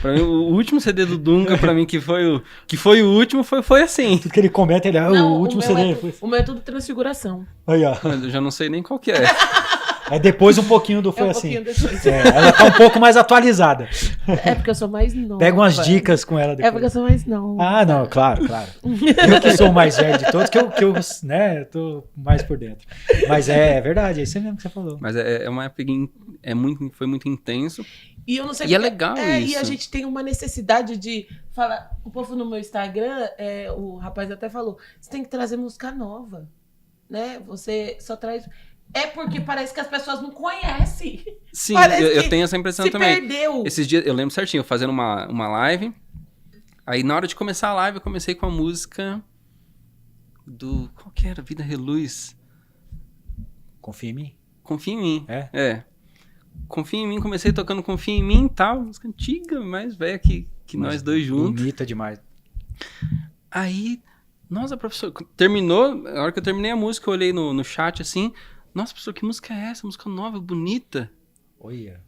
Pra mim, o último CD do Dunga, pra mim, que foi o último, foi assim. Tudo que ele comenta, ele Não, o último meu CD. o meu é tudo transfiguração. Aí, ó. Eu já não sei nem qual que é. É depois um pouquinho do Foi um Assim. pouquinho depois. Ela tá um pouco mais atualizada. É porque eu sou mais nova. Pega umas dicas com ela depois. É porque eu sou mais nova. Ah, não, claro. Eu que sou o mais velho de todos, que eu né, tô mais por dentro. Mas é verdade, é isso mesmo que você falou. Mas é uma época que foi muito intenso. E eu não sei E é porque- legal E isso. a gente tem uma necessidade de falar. O povo no meu Instagram, o rapaz até falou: você tem que trazer música nova. Né? Você só traz. É porque parece que as pessoas não conhecem. Sim, Parece eu que tenho essa impressão Se também. perdeu. Esses dias, eu lembro certinho, eu fazendo uma live. Aí na hora de começar a live, eu comecei com a música do... Qual que era? Vida Reluz. Confia em mim. Confia em mim. É? Confia em mim, comecei tocando Confia em mim e tal. Música antiga, mais velha que nós dois juntos. Bonita demais. Aí, nossa, professor, terminou, na hora que eu terminei a música, eu olhei no chat assim, nossa, professor, que música é essa? Música nova, bonita. Olha.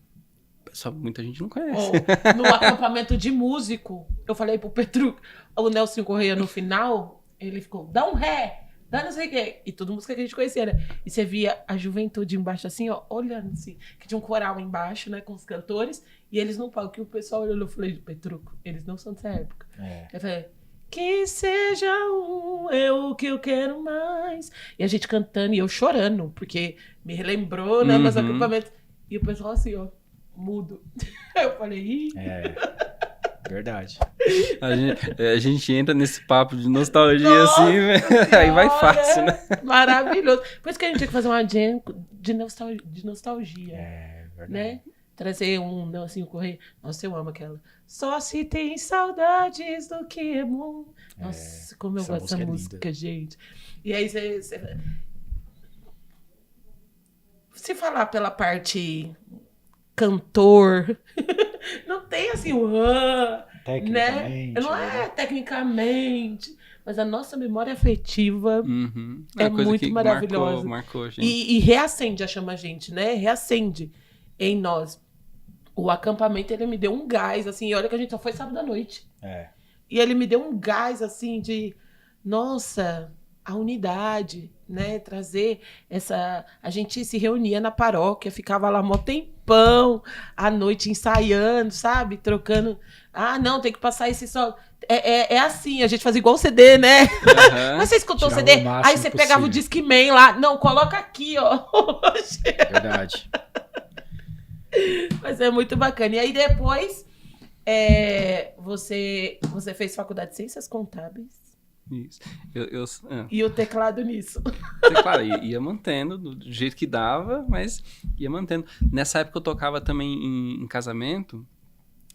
Pessoal, muita gente não conhece. No acampamento de músico, eu falei pro Petru, o Nelson Correia no final, ele ficou, dá um ré, dá não sei o quê. E tudo música que a gente conhecia, né? E você via a juventude embaixo assim, ó, olhando assim, que tinha um coral embaixo, né, com os cantores, e eles no palco, e o pessoal olhou, eu falei, Petruco, eles não são dessa época. Eu falei, que seja eu que eu quero mais. E a gente cantando e eu chorando, porque me relembrou, né, meus acampamentos. E o pessoal assim, ó, mudo. Eu falei, ih. Verdade. A gente entra nesse papo de nostalgia Nossa assim, aí vai fácil, né? Maravilhoso. Por isso que a gente tinha que fazer uma jam de nostalgia. Verdade. Né? Trazer um Nelson Correia. Nossa, eu amo aquela. Só se tem saudades do que é bom. Nossa, como eu essa gosto dessa música é música, linda. gente. E aí se falar pela parte cantor, não tem assim o né? Tecnicamente. Não é tecnicamente, mas a nossa memória afetiva É é uma coisa muito que maravilhosa. marcou a gente. E reacende a chama a gente, né? Reacende em nós. O acampamento, ele me deu um gás, assim, e olha que a gente só foi sábado à noite. E ele me deu um gás, assim, de, nossa, a unidade, né? Trazer essa... A gente se reunia na paróquia, ficava lá mó tempão, à noite ensaiando, sabe? Trocando. Ah, não, tem que passar esse solo. É assim, a gente fazia igual o CD, né? Mas você escutou o Tirava CD? o máximo Aí você pegava o possível. Discman lá. Não, coloca aqui, ó. Verdade. Mas é muito bacana. E aí depois, você fez faculdade de Ciências Contábeis. Isso. E o teclado nisso. Claro, ia mantendo do jeito que dava, mas ia mantendo. Nessa época eu tocava também em casamento,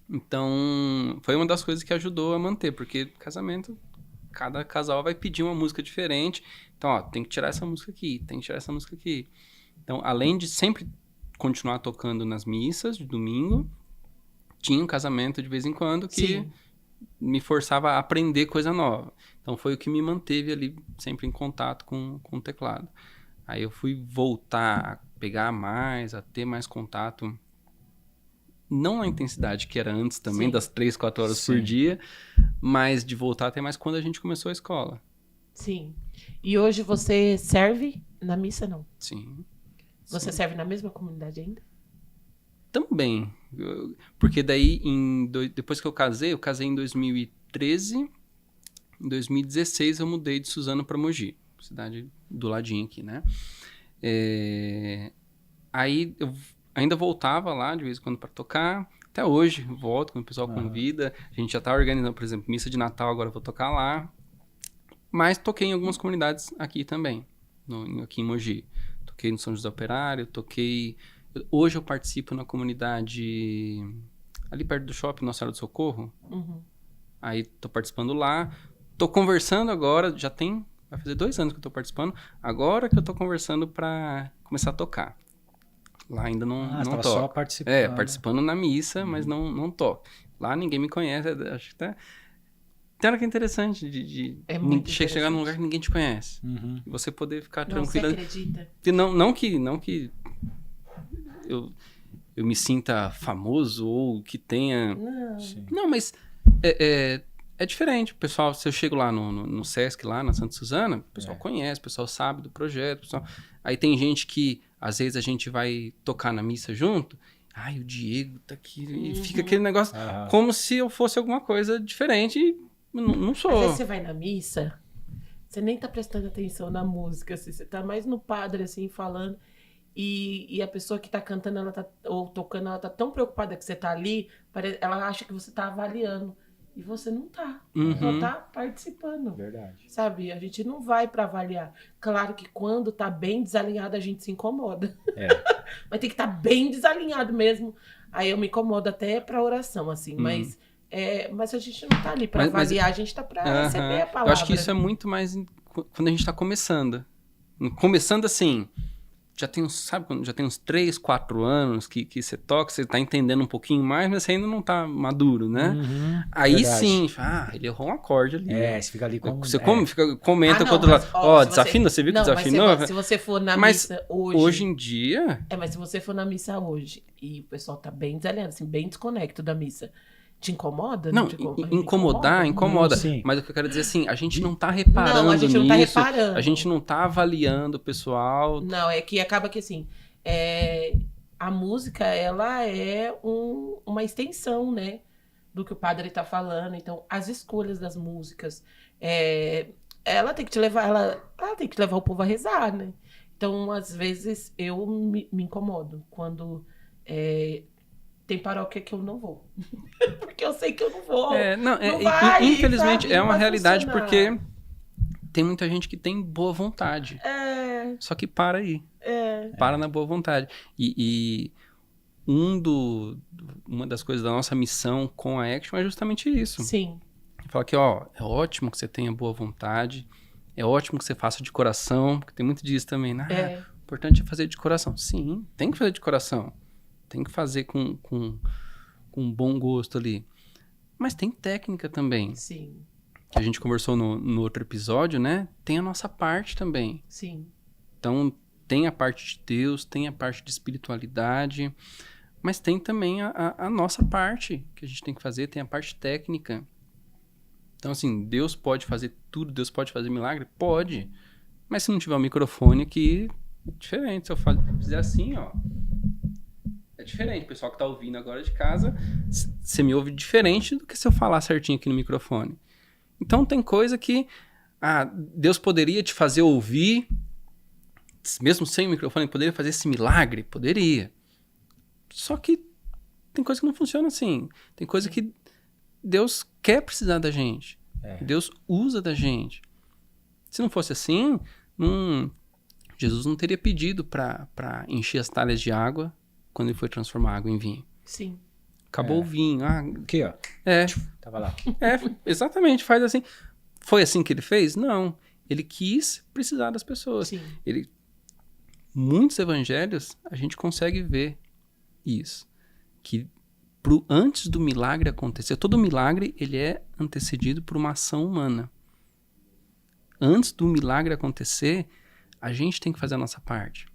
então foi uma das coisas que ajudou a manter, porque casamento, cada casal vai pedir uma música diferente. Então, ó, tem que tirar essa música aqui, tem que tirar essa música aqui. Então, além de sempre continuar tocando nas missas de domingo, tinha um casamento de vez em quando que Sim. me forçava a aprender coisa nova. Então foi o que me manteve ali sempre em contato com o teclado. Aí eu fui voltar a pegar mais, a ter mais contato, não na intensidade que era antes também, Sim. das 3, 4 horas por Sim. dia, mas de voltar a ter mais quando a gente começou a escola. Sim. E hoje você serve na missa, não? Sim. Você serve na mesma comunidade ainda? Também. Porque daí, depois que eu casei em 2013. Em 2016 eu mudei de Suzano para Mogi, cidade do ladinho aqui, né? Aí eu ainda voltava lá de vez em quando para tocar. Até hoje, volto quando o pessoal convida. A gente já tá organizando, por exemplo, missa de Natal, agora eu vou tocar lá. Mas toquei em algumas comunidades aqui também, aqui em Mogi. Toquei no São José Operário, hoje eu participo na comunidade ali perto do shopping, Nossa Senhora do Socorro. Uhum. Aí tô participando lá. Tô conversando agora, vai fazer 2 anos que eu tô participando. Agora que eu tô conversando pra começar a tocar. Lá ainda não tava toco. só participando. Participando na missa, mas não toco. Lá ninguém me conhece, acho que tá... Tem hora que é interessante de chegar num lugar que ninguém te conhece. Uhum. E você poder ficar tranquilo. tranquilo. Você acredita? Não que eu me sinta famoso ou que tenha... Não. Não, mas é diferente. O pessoal, se eu chego lá no Sesc, lá na Santa Suzana, o pessoal conhece, o pessoal sabe do projeto. Aí tem gente que, às vezes, a gente vai tocar na missa junto. Ai, o Diego tá aqui. E fica aquele negócio como se eu fosse alguma coisa diferente. E não sou. Às vezes você vai na missa, você nem tá prestando atenção na música. Assim, você tá mais no padre, assim, falando. E a pessoa que tá cantando, ou tocando, ela tá tão preocupada que você tá ali, ela acha que você tá avaliando. E você não tá. Só tá participando. Verdade. Sabe? A gente não vai pra avaliar. Claro que quando tá bem desalinhado, a gente se incomoda. Mas tem que estar bem desalinhado mesmo. Aí eu me incomodo até pra oração, assim. Mas a gente não tá ali pra avaliar, a gente tá pra receber a palavra. Eu acho que isso é muito mais quando a gente tá começando. Começando assim... Já tem uns 3, 4 anos que você toca, você tá entendendo um pouquinho mais, mas você ainda não tá maduro, né? Aí verdade. Sim, ele errou um acorde ali. Você fica ali com... Você comenta com o outro lado. Desafina, você viu que desafinou? Se você for na missa hoje... Hoje em dia... mas se você for na missa hoje e o pessoal tá bem desalinhado, assim, bem desconecto da missa... Te incomoda? Não, incomoda. Mas o que eu quero dizer assim, a gente não tá reparando Não, a gente não tá nisso, reparando. a gente não tá avaliando o pessoal. Não, é que acaba que assim, a música, ela é uma extensão, né, do que o padre tá falando. Então, as escolhas das músicas, ela tem que te levar, ela tem que levar o povo a rezar, né? Então, às vezes, eu me incomodo quando... tem paróquia que eu não vou. Porque eu sei que eu não vou. Infelizmente, sabe? é uma realidade funcionar. porque tem muita gente que tem boa vontade. Só que para aí. Para na boa vontade. E uma das coisas da nossa missão com a Action é justamente isso. Sim. Falar que, é ótimo que você tenha boa vontade, é ótimo que você faça de coração, porque tem muito disso também, né? O importante é fazer de coração. Sim, tem que fazer de coração. Tem que fazer com bom gosto ali. Mas tem técnica também. Sim. Que a gente conversou no outro episódio, né? Tem a nossa parte também. Sim. Então, tem a parte de Deus, tem a parte de espiritualidade, mas tem também a nossa parte que a gente tem que fazer, tem a parte técnica. Então, assim, Deus pode fazer tudo, Deus pode fazer milagre? Pode. Mas se não tiver um microfone aqui, é diferente. Se eu fizer assim, é diferente. O pessoal que tá ouvindo agora de casa, você me ouve diferente do que se eu falar certinho aqui no microfone. Então tem coisa que Deus poderia te fazer ouvir, mesmo sem o microfone, poderia fazer esse milagre? Poderia. Só que tem coisa que não funciona assim. Tem coisa que Deus quer precisar da gente. Deus usa da gente. Se não fosse assim, Jesus não teria pedido para encher as talhas de água quando ele foi transformar água em vinho. Sim. Acabou o vinho. Aqui, ó. Tava lá. Exatamente, faz assim. Foi assim que ele fez? Não. Ele quis precisar das pessoas. Sim. Muitos evangelhos, a gente consegue ver isso. Que antes do milagre acontecer, todo milagre ele é antecedido por uma ação humana. Antes do milagre acontecer, a gente tem que fazer a nossa parte.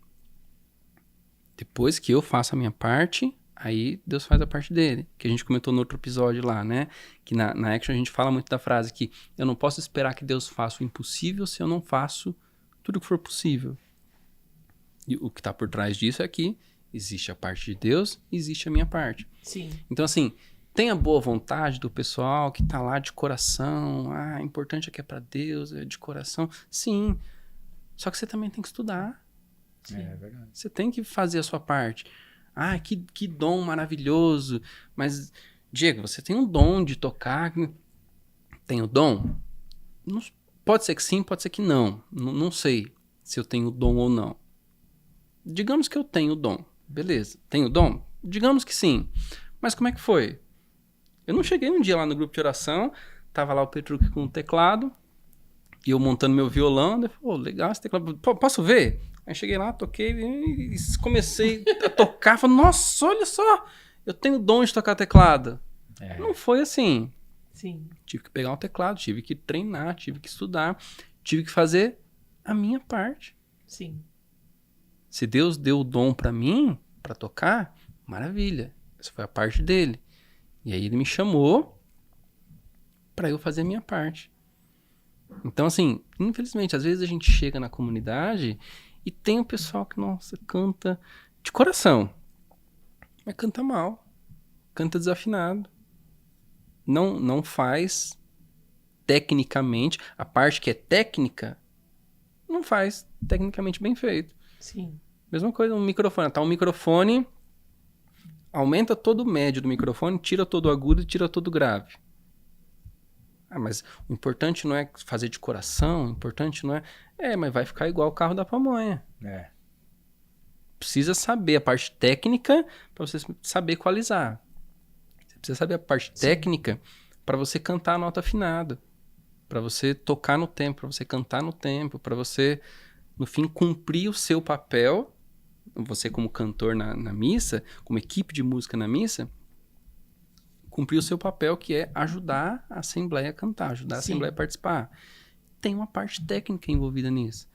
Depois que eu faço a minha parte, aí Deus faz a parte dele. Que a gente comentou no outro episódio lá, né? Que na Action a gente fala muito da frase que eu não posso esperar que Deus faça o impossível se eu não faço tudo o que for possível. E o que está por trás disso é que Existe a parte de Deus, existe a minha parte. Sim. Então, assim, tenha boa vontade do pessoal que tá lá de coração. Ah, importante é que é pra Deus, é de coração. Sim. Só que você também tem que estudar. É verdade. Você tem que fazer a sua parte. Ah, que dom maravilhoso. Mas, Diego, você tem um dom de tocar. Tem o dom? Não, pode ser que sim, pode ser que não. Não sei se eu tenho dom ou não. Digamos que eu tenho dom. Beleza. Tenho dom? Digamos que sim. Mas como é que foi? Eu não cheguei um dia lá no grupo de oração, tava lá o Petruc com o teclado, e eu montando meu violão, daí eu falei, legal esse teclado, posso ver? Aí cheguei lá, toquei, e comecei a tocar, falei, nossa, olha só, eu tenho dom de tocar teclado. Não foi assim. Sim. Tive que pegar um teclado, tive que treinar, tive que estudar, tive que fazer a minha parte. Sim. Se Deus deu o dom pra mim, pra tocar, maravilha. Essa foi a parte dele. E aí ele me chamou pra eu fazer a minha parte. Então, assim, infelizmente, às vezes a gente chega na comunidade e tem o pessoal que, nossa, canta de coração. Mas canta mal. Canta desafinado. Não faz tecnicamente. A parte que é técnica, não faz tecnicamente bem feito. Sim. Mesma coisa, um microfone. Tá um microfone, aumenta todo o médio do microfone, tira todo o agudo e tira todo o grave. Ah, mas o importante não é fazer de coração, o importante não é... mas vai ficar igual o carro da pamonha. Precisa saber a parte técnica para você saber equalizar. Você precisa saber a parte técnica para você cantar a nota afinada, para você tocar no tempo, para você cantar no tempo, para você, no fim, cumprir o seu papel. Você como cantor na missa, como equipe de música na missa, cumprir o seu papel, que é ajudar a Assembleia a cantar, ajudar a Assembleia a participar. Tem uma parte técnica envolvida nisso.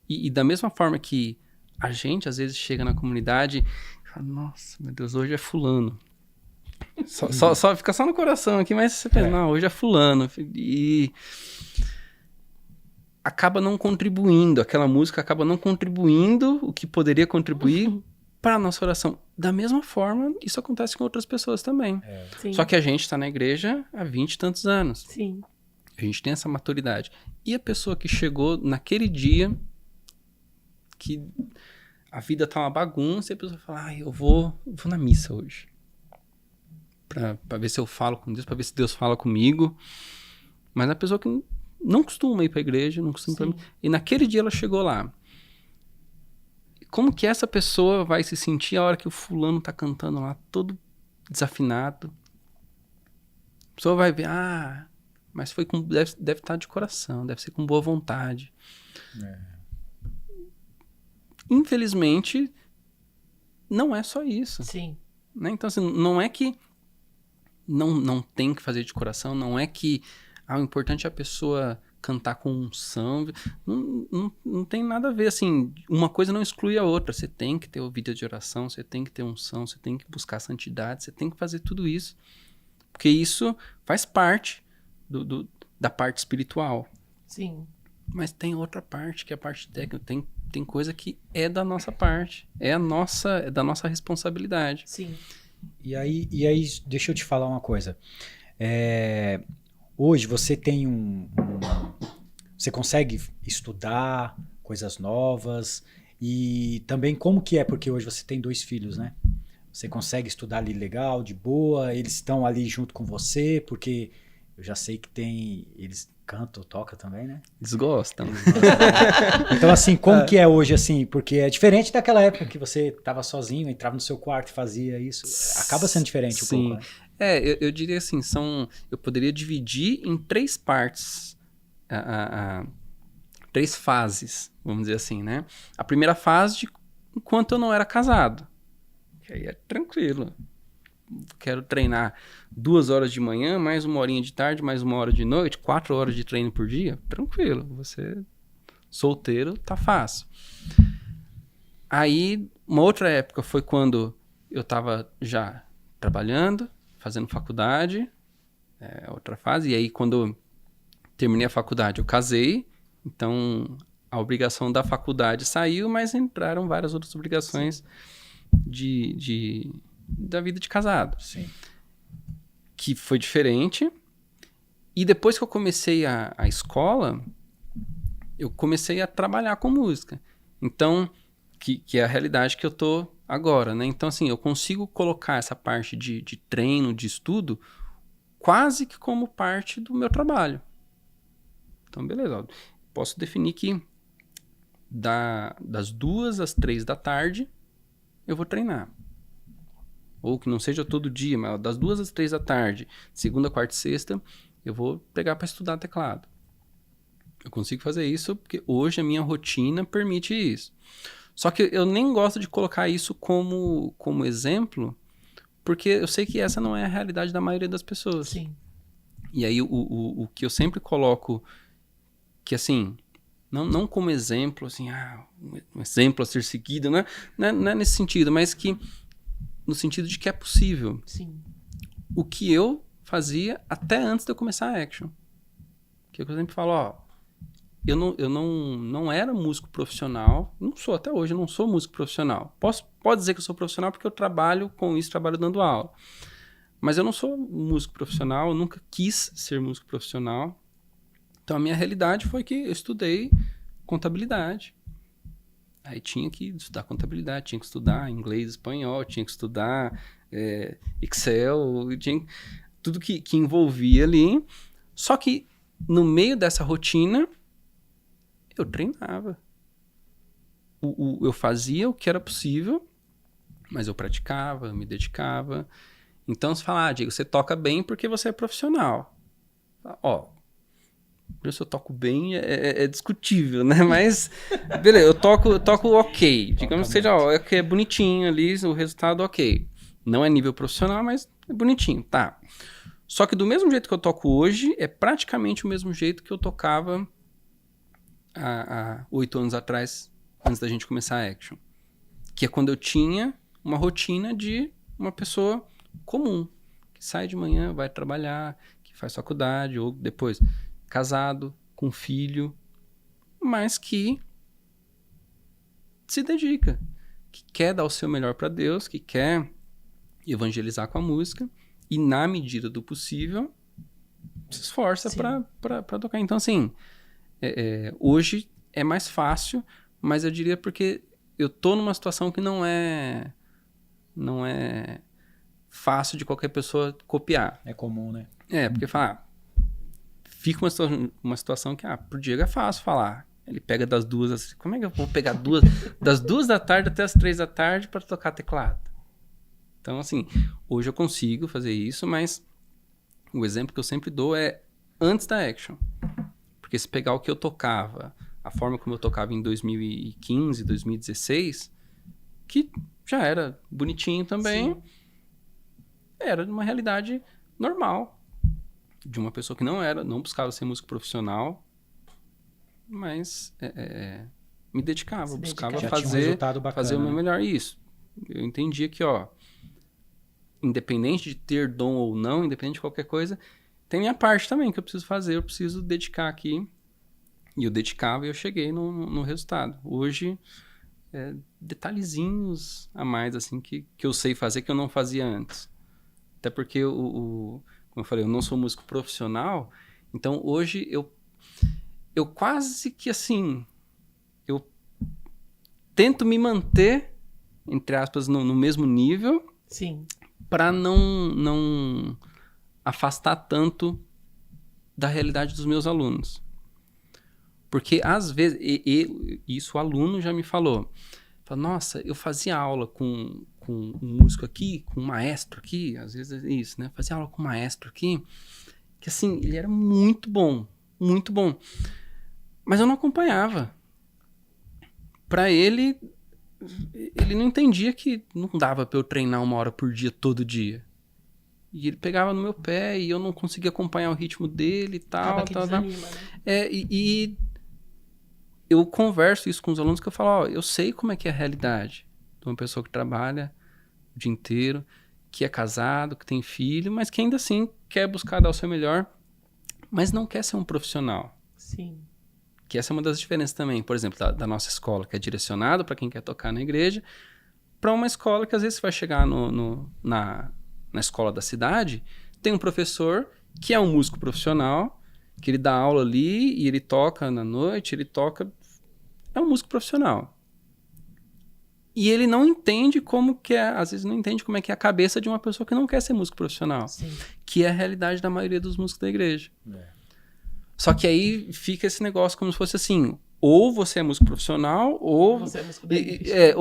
E da mesma forma que a gente, às vezes, chega na comunidade e fala, nossa, meu Deus, hoje é fulano. Só fica só no coração aqui, mas você pensa, não, hoje é fulano. E acaba não contribuindo, aquela música acaba não contribuindo o que poderia contribuir para a nossa oração. Da mesma forma, isso acontece com outras pessoas também. Só que a gente está na igreja há 20 e tantos anos. Sim. A gente tem essa maturidade. E a pessoa que chegou naquele dia, que a vida tá uma bagunça, e a pessoa fala, eu vou na missa hoje. Pra ver se eu falo com Deus, pra ver se Deus fala comigo. Mas a pessoa que não costuma ir pra igreja, não costuma ir pra mim. E naquele dia ela chegou lá. Como que essa pessoa vai se sentir a hora que o fulano tá cantando lá, todo desafinado? A pessoa vai ver, mas foi com, deve estar de coração, deve ser com boa vontade. Infelizmente, não é só isso. Sim. Né? Então, assim, não é que não tem que fazer de coração, não é que o importante é a pessoa cantar com unção. Não tem nada a ver, assim, uma coisa não exclui a outra. Você tem que ter o vida de oração, você tem que ter unção, você tem que buscar santidade, você tem que fazer tudo isso. Porque isso faz parte da parte espiritual. Sim. Mas tem outra parte, que é a parte técnica. Tem coisa que é da nossa parte, é da nossa responsabilidade. Sim. E aí, deixa eu te falar uma coisa. Hoje você tem você consegue estudar coisas novas e também como que é, porque hoje você tem 2 filhos, né? Você consegue estudar ali legal, de boa, eles estão ali junto com você, porque eu já sei que eles cantam, tocam também, né? Eles gostam. Então, assim, como que é hoje, assim? Porque é diferente daquela época que você estava sozinho, entrava no seu quarto e fazia isso. Acaba sendo diferente um pouco, né? Eu diria assim, eu poderia dividir em 3 partes, 3 fases, vamos dizer assim, né? A primeira fase, enquanto eu não era casado. Que aí é tranquilo. Quero treinar 2 horas de manhã, mais 1 horinha de tarde, mais 1 hora de noite, 4 horas de treino por dia, tranquilo. Você solteiro, tá fácil. Aí, uma outra época foi quando eu tava já trabalhando, fazendo faculdade, outra fase. E aí, quando eu terminei a faculdade, eu casei. Então, a obrigação da faculdade saiu, mas entraram várias outras obrigações da vida de casado. Sim. Que foi diferente. E depois que eu comecei a escola, eu comecei a trabalhar com música. Então, que é a realidade que eu tô agora, né? Então, assim, eu consigo colocar essa parte de treino, de estudo, quase que como parte do meu trabalho. Então, beleza. Ó, posso definir que das 2 às 3 da tarde, eu vou treinar. Ou que não seja todo dia, mas das 2 às 3 da tarde, segunda, quarta e sexta, eu vou pegar para estudar teclado. Eu consigo fazer isso porque hoje a minha rotina permite isso. Só que eu nem gosto de colocar isso como exemplo, porque eu sei que essa não é a realidade da maioria das pessoas. Sim. E aí o que eu sempre coloco, que assim, não como exemplo, assim, um exemplo a ser seguido, né? Não é nesse sentido, mas que no sentido de que é possível. Sim. O que eu fazia até antes de eu começar a Action. Que eu sempre falo, ó, eu não era músico profissional, não sou até hoje, eu não sou músico profissional. Pode dizer que eu sou profissional porque eu trabalho com isso, trabalho dando aula. Mas eu não sou músico profissional, eu nunca quis ser músico profissional. Então a minha realidade foi que eu estudei contabilidade. Aí tinha que estudar contabilidade, tinha que estudar inglês, espanhol, tinha que estudar Excel, tudo que envolvia ali. Só que no meio dessa rotina, eu treinava. Eu fazia o que era possível, mas eu praticava, eu me dedicava. Então você fala, Diego, você toca bem porque você é profissional. Ó, se eu toco bem é discutível, né? Mas, beleza, eu toco ok. Digamos que seja, ó, que é bonitinho ali, o resultado ok. Não é nível profissional, mas é bonitinho, tá. Só que do mesmo jeito que eu toco hoje, é praticamente o mesmo jeito que eu tocava há 8 anos atrás, antes da gente começar a Action. Que é quando eu tinha uma rotina de uma pessoa comum, que sai de manhã, vai trabalhar, que faz faculdade, ou depois casado, com filho, mas que se dedica, que quer dar o seu melhor para Deus, que quer evangelizar com a música e, na medida do possível, se esforça para tocar. Então, assim, hoje é mais fácil, mas eu diria porque eu tô numa situação que não é fácil de qualquer pessoa copiar. É comum, né? Porque fica uma situação que, pro Diego é fácil falar. Ele pega das 2, como é que eu vou pegar das 2 da tarde até as 3 da tarde para tocar teclado? Então, assim, hoje eu consigo fazer isso, mas o exemplo que eu sempre dou é antes da Action. Porque se pegar o que eu tocava, a forma como eu tocava em 2015, 2016, que já era bonitinho também, sim, era uma realidade normal. De uma pessoa que não buscava ser músico profissional, mas me dedicava, buscava fazer o meu melhor. Isso. Eu entendia que, independente de ter dom ou não, independente de qualquer coisa, tem minha parte também que eu preciso fazer, eu preciso dedicar aqui. E eu dedicava e eu cheguei no resultado. Hoje, detalhezinhos a mais assim que eu sei fazer que eu não fazia antes. Até porque, como eu falei, eu não sou músico profissional, então hoje eu quase que assim, eu tento me manter, entre aspas, no mesmo nível, sim, para não afastar tanto da realidade dos meus alunos. Porque, às vezes, isso o aluno já me falou. Nossa, eu fazia aula com um músico aqui, com um maestro aqui, às vezes é isso, né? Fazia aula com um maestro aqui, que assim, ele era muito bom, muito bom. Mas eu não acompanhava. Para ele não entendia que não dava para eu treinar 1 hora por dia, todo dia. E ele pegava no meu pé e eu não conseguia acompanhar o ritmo dele e tal. Desanima, né? E eu converso isso com os alunos que eu falo, eu sei como é que é a realidade de uma pessoa que trabalha o dia inteiro, que é casado, que tem filho, mas que ainda assim quer buscar dar o seu melhor, mas não quer ser um profissional. Sim. Que essa é uma das diferenças também, por exemplo, da nossa escola, que é direcionado para quem quer tocar na igreja, para uma escola que às vezes você vai chegar na escola da cidade, tem um professor que é um músico profissional, que ele dá aula ali e ele toca na noite, é um músico profissional. E ele não entende como que é, às vezes não entende como é que é a cabeça de uma pessoa que não quer ser músico profissional. Sim. Que é a realidade da maioria dos músicos da igreja. É. Só que aí fica esse negócio como se fosse assim, ou você é músico profissional, ou... Você é músico da igreja.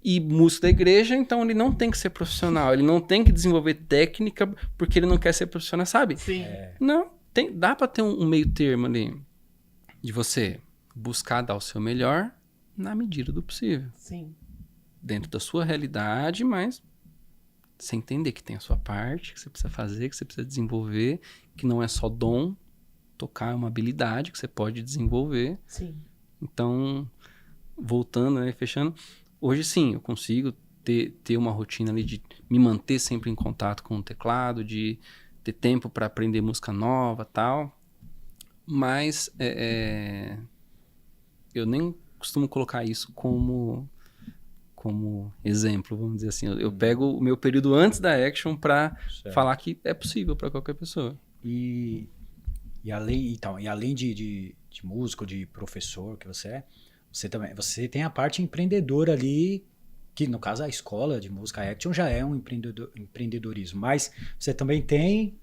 E músico da igreja, então ele não tem que ser profissional, ele não tem que desenvolver técnica porque ele não quer ser profissional, sabe? Sim. Não, dá pra ter um meio termo ali de você buscar dar o seu melhor na medida do possível. Sim. Dentro da sua realidade, mas você entender que tem a sua parte, que você precisa fazer, que você precisa desenvolver, que não é só dom, tocar é uma habilidade que você pode desenvolver. Sim. Então, voltando, né, fechando, hoje sim, eu consigo ter uma rotina ali de me manter sempre em contato com o teclado, de ter tempo para aprender música nova e tal, mas eu nem costumo colocar isso como exemplo, vamos dizer assim. Eu pego o meu período antes da Action para falar que é possível para qualquer pessoa. E além de músico, de professor que você tem a parte empreendedora ali, que no caso a escola de música Action já é um empreendedorismo, mas você também tem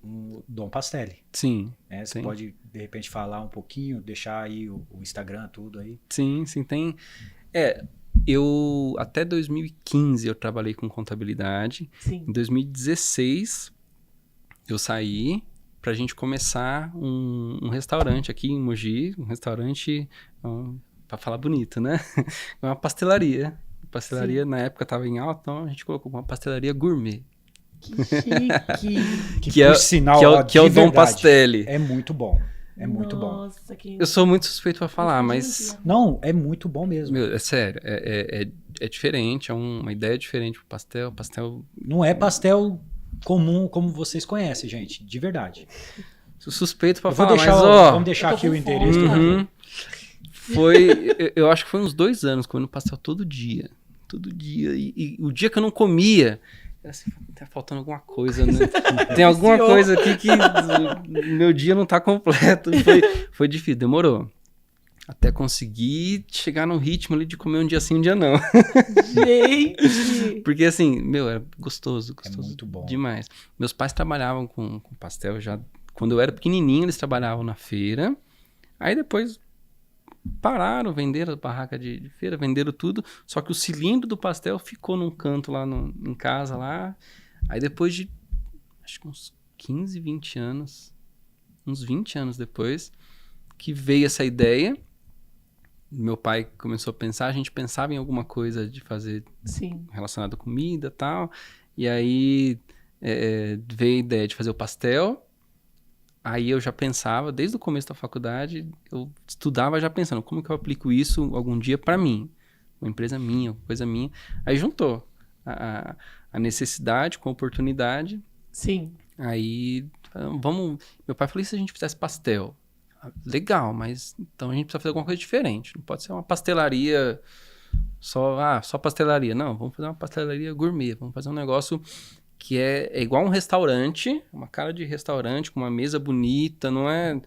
o Dom Pastelli. Sim. Né? Você sim. pode, de repente, falar um pouquinho, deixar aí o Instagram, tudo aí. Sim, tem. Eu até 2015 eu trabalhei com contabilidade. Sim. Em 2016 eu saí pra gente começar um restaurante aqui em Mogi, um restaurante, pra falar bonito, né? Uma pastelaria. Pastelaria na época tava em alta, então a gente colocou uma pastelaria gourmet. Que chique. Que por sinal, que é o Dom Pastelli. É muito bom. É muito bom. Nossa, que... Eu sou muito suspeito pra falar, mas... Não, é muito bom mesmo. Meu, é sério, é diferente, é uma ideia diferente pro pastel. Pastel... Não é pastel comum como vocês conhecem, gente, de verdade. Sou suspeito pra Eu vou falar, deixar, mas ó... vamos deixar aqui o endereço. Eu acho que foi uns 2 anos comendo pastel todo dia. Todo dia. E o dia que eu não comia... Assim, tá faltando alguma coisa, né? Tem alguma coisa aqui que meu dia não tá completo. Foi difícil, demorou. Até conseguir chegar no ritmo ali de comer um dia sim, um dia não. Gente! Porque assim, meu, era gostoso É muito bom. demais. Meus pais trabalhavam com pastel já... Quando eu era pequenininho, eles trabalhavam na feira. Aí depois... pararam, venderam a barraca de feira, venderam tudo, só que o cilindro do pastel ficou num canto lá em casa lá. Aí depois de acho que uns 15, 20 anos, uns 20 anos depois, que veio essa ideia, meu pai começou a pensar, a gente pensava em alguma coisa de fazer relacionado à comida e tal, e aí veio a ideia de fazer o pastel. Aí eu já pensava, desde o começo da faculdade, eu estudava já pensando, como que eu aplico isso algum dia para mim? Uma empresa minha, uma coisa minha. Aí juntou a necessidade com a oportunidade. Sim. Aí, meu pai falou, e se a gente fizesse pastel? Legal, mas então a gente precisa fazer alguma coisa diferente. Não pode ser uma pastelaria, só pastelaria. Não, vamos fazer uma pastelaria gourmet, vamos fazer um negócio... que é igual um restaurante, uma cara de restaurante, com uma mesa bonita, não é...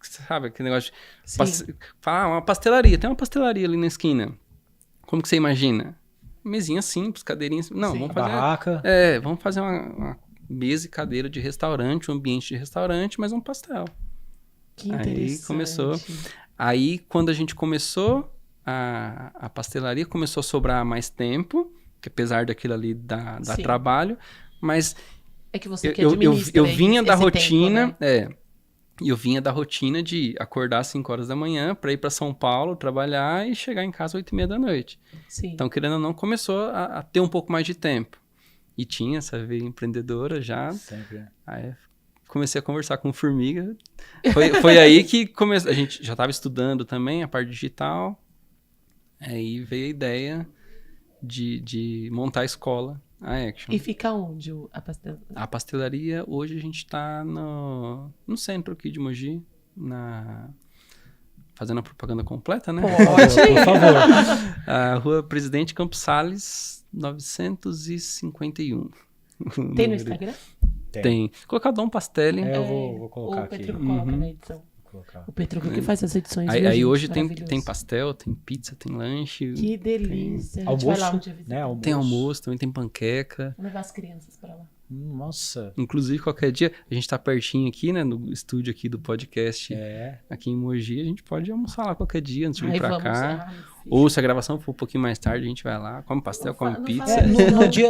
Sabe, aquele negócio de... uma pastelaria, tem uma pastelaria ali na esquina. Como que você imagina? Mesinha simples, cadeirinha simples. Não, vamos fazer... barraca. Vamos fazer uma mesa e cadeira de restaurante, um ambiente de restaurante, mas um pastel. Que interessante. Aí começou... Aí, quando a gente começou, a pastelaria começou a sobrar mais tempo, que apesar daquilo ali dá trabalho, mas é que você que administra eu vinha da rotina, tempo, né? Eu vinha da rotina de acordar às 5 horas da manhã para ir para São Paulo, trabalhar e chegar em casa às 8h30 da noite. Sim. Então, querendo ou não, começou a ter um pouco mais de tempo. E tinha essa veia empreendedora já. Sempre. Aí comecei a conversar com o Formiga. Foi aí que começou. A gente já estava estudando também a parte digital. Aí veio a ideia de montar a escola, a Action. E fica onde a pastelaria? A pastelaria, hoje a gente está no centro aqui de Mogi, fazendo a propaganda completa, né? Pode. Por favor. A Rua Presidente Campos Sales, 951. Tem no Instagram? Tem. Colocar Dom Pastelli. É, eu vou colocar o aqui. Petruco coloca na edição. Vou colocar. O Petruco que faz as edições. Aí, viu, gente? hoje tem Maravilhoso. pastel, tem pizza, tem lanche. Que delícia. A gente vai lá um Almoço, dia visitar. né? Almoço. Tem almoço, também tem panqueca. Vamos levar as crianças pra lá. Nossa. Inclusive, qualquer dia, a gente tá pertinho aqui, né? No estúdio aqui do podcast, aqui em Mogi. A gente pode almoçar lá qualquer dia antes de vir pra cá. Ou se a gravação for um pouquinho mais tarde, a gente vai lá, come pastel, come pizza.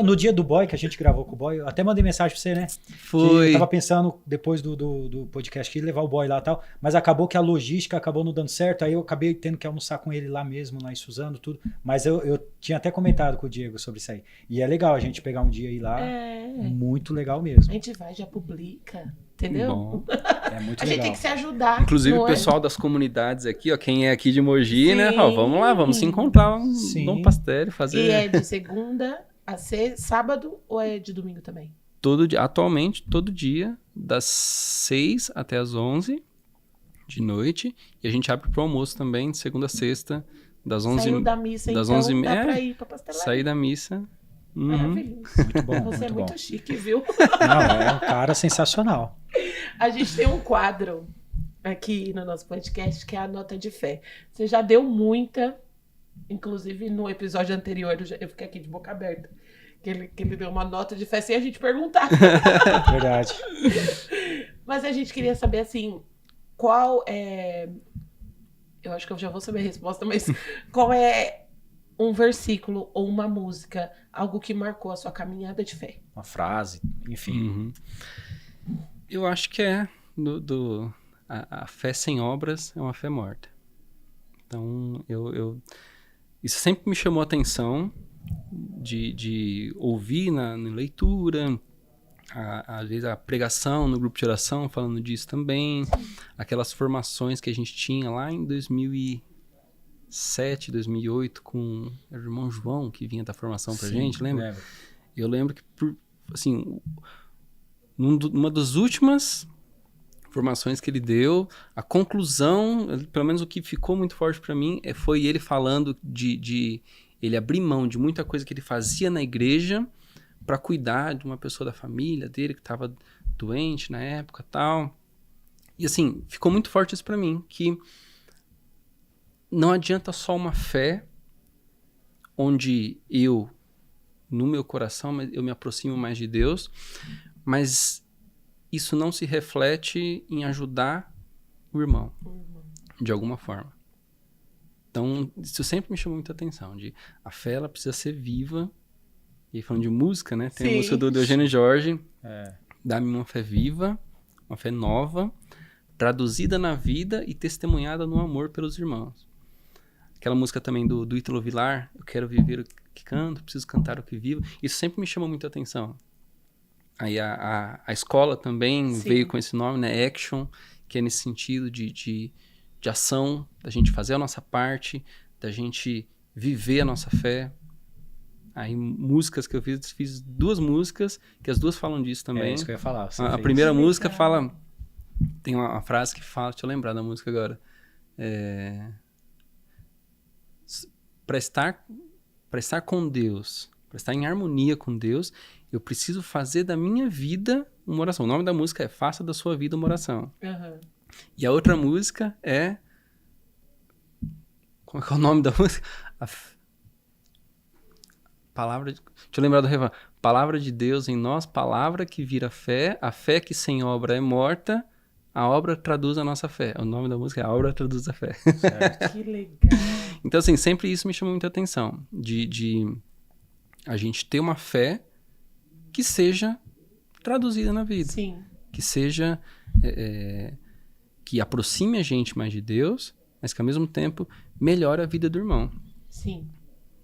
No dia do boy, que a gente gravou com o boy, eu até mandei mensagem pra você, né? Foi. Que eu tava pensando, depois do podcast aqui, levar o boy lá e tal, mas acabou que a logística acabou não dando certo, aí eu acabei tendo que almoçar com ele lá mesmo, lá em Suzano, tudo. Mas eu tinha até comentado com o Diego sobre isso aí. E é legal a gente pegar um dia e ir lá. Muito legal mesmo. A gente vai, já publica, entendeu? Bom. É muito A legal. gente tem que se ajudar. Inclusive, não o é? pessoal das comunidades aqui, ó, quem é aqui de Mogi, né? Ó, Sim. vamos lá, vamos se encontrar lá Sim. no Pastel, fazer E é de segunda a sábado ou é de domingo também? todo dia, atualmente, todo dia, das 6 até as 11 de noite. E a gente abre pro almoço também, de segunda a sexta, das 11 Saiu da missa, das então 11 dá pra ir pra pastelaria. sair da missa. Uhum. Maravilhoso. Muito bom, Você é muito muito bom. chique, viu? Não, é um cara sensacional. A gente tem um quadro aqui no nosso podcast que é a nota de fé. Você já deu muita, inclusive no episódio anterior, eu fiquei aqui de boca aberta, que ele deu uma nota de fé sem a gente perguntar. Verdade. Mas a gente queria saber, assim, qual é... Eu acho que eu já vou saber a resposta, mas qual é um versículo ou uma música, algo que marcou a sua caminhada de fé? Uma frase, enfim. Uhum. Eu acho que é a fé sem obras é uma fé morta. Então, isso sempre me chamou a atenção de ouvir na leitura, às vezes a pregação no grupo de oração falando disso também, aquelas formações que a gente tinha lá em 2007, 2008 com o irmão João, que vinha da formação pra gente, lembra? Lembro. Eu lembro que, assim, numa das últimas formações que ele deu, a conclusão, pelo menos o que ficou muito forte para mim, foi ele falando de ele abrir mão de muita coisa que ele fazia na igreja para cuidar de uma pessoa da família dele que estava doente na época e tal. E assim, ficou muito forte isso para mim, que não adianta só uma fé onde eu, no meu coração, eu me aproximo mais de Deus, mas isso não se reflete em ajudar o irmão, de alguma forma. Então, isso sempre me chamou muita atenção, a fé, ela precisa ser viva. E falando de música, né? Tem a música do Eugênio Jorge, Dá-me uma fé viva, uma fé nova, traduzida na vida e testemunhada no amor pelos irmãos. Aquela música também do Ítalo Vilar, eu quero viver o que canto, preciso cantar o que vivo. Isso sempre me chamou muita atenção. Aí a escola também veio com esse nome, né? Action, que é nesse sentido de ação, da gente fazer a nossa parte, da gente viver a nossa fé. Aí músicas que eu fiz 2 músicas, que as 2 falam disso também. É isso que eu ia falar. A primeira música fala... Tem uma frase que fala... Deixa eu lembrar da música agora. Para estar com Deus, para estar em harmonia com Deus, eu preciso fazer da minha vida uma oração. O nome da música é Faça da Sua Vida uma Oração. Uhum. E a outra música é... Como é que é o nome da música? Deixa eu lembrar do refrão. Palavra de Deus em nós, palavra que vira fé, a fé que sem obra é morta, a obra traduz a nossa fé. O nome da música é A Obra Traduz a Fé. Que legal. Então, assim, sempre isso me chamou muita atenção. De a gente ter uma fé que seja traduzida na vida. Sim. Que seja... que aproxime a gente mais de Deus, mas que ao mesmo tempo melhore a vida do irmão. Sim.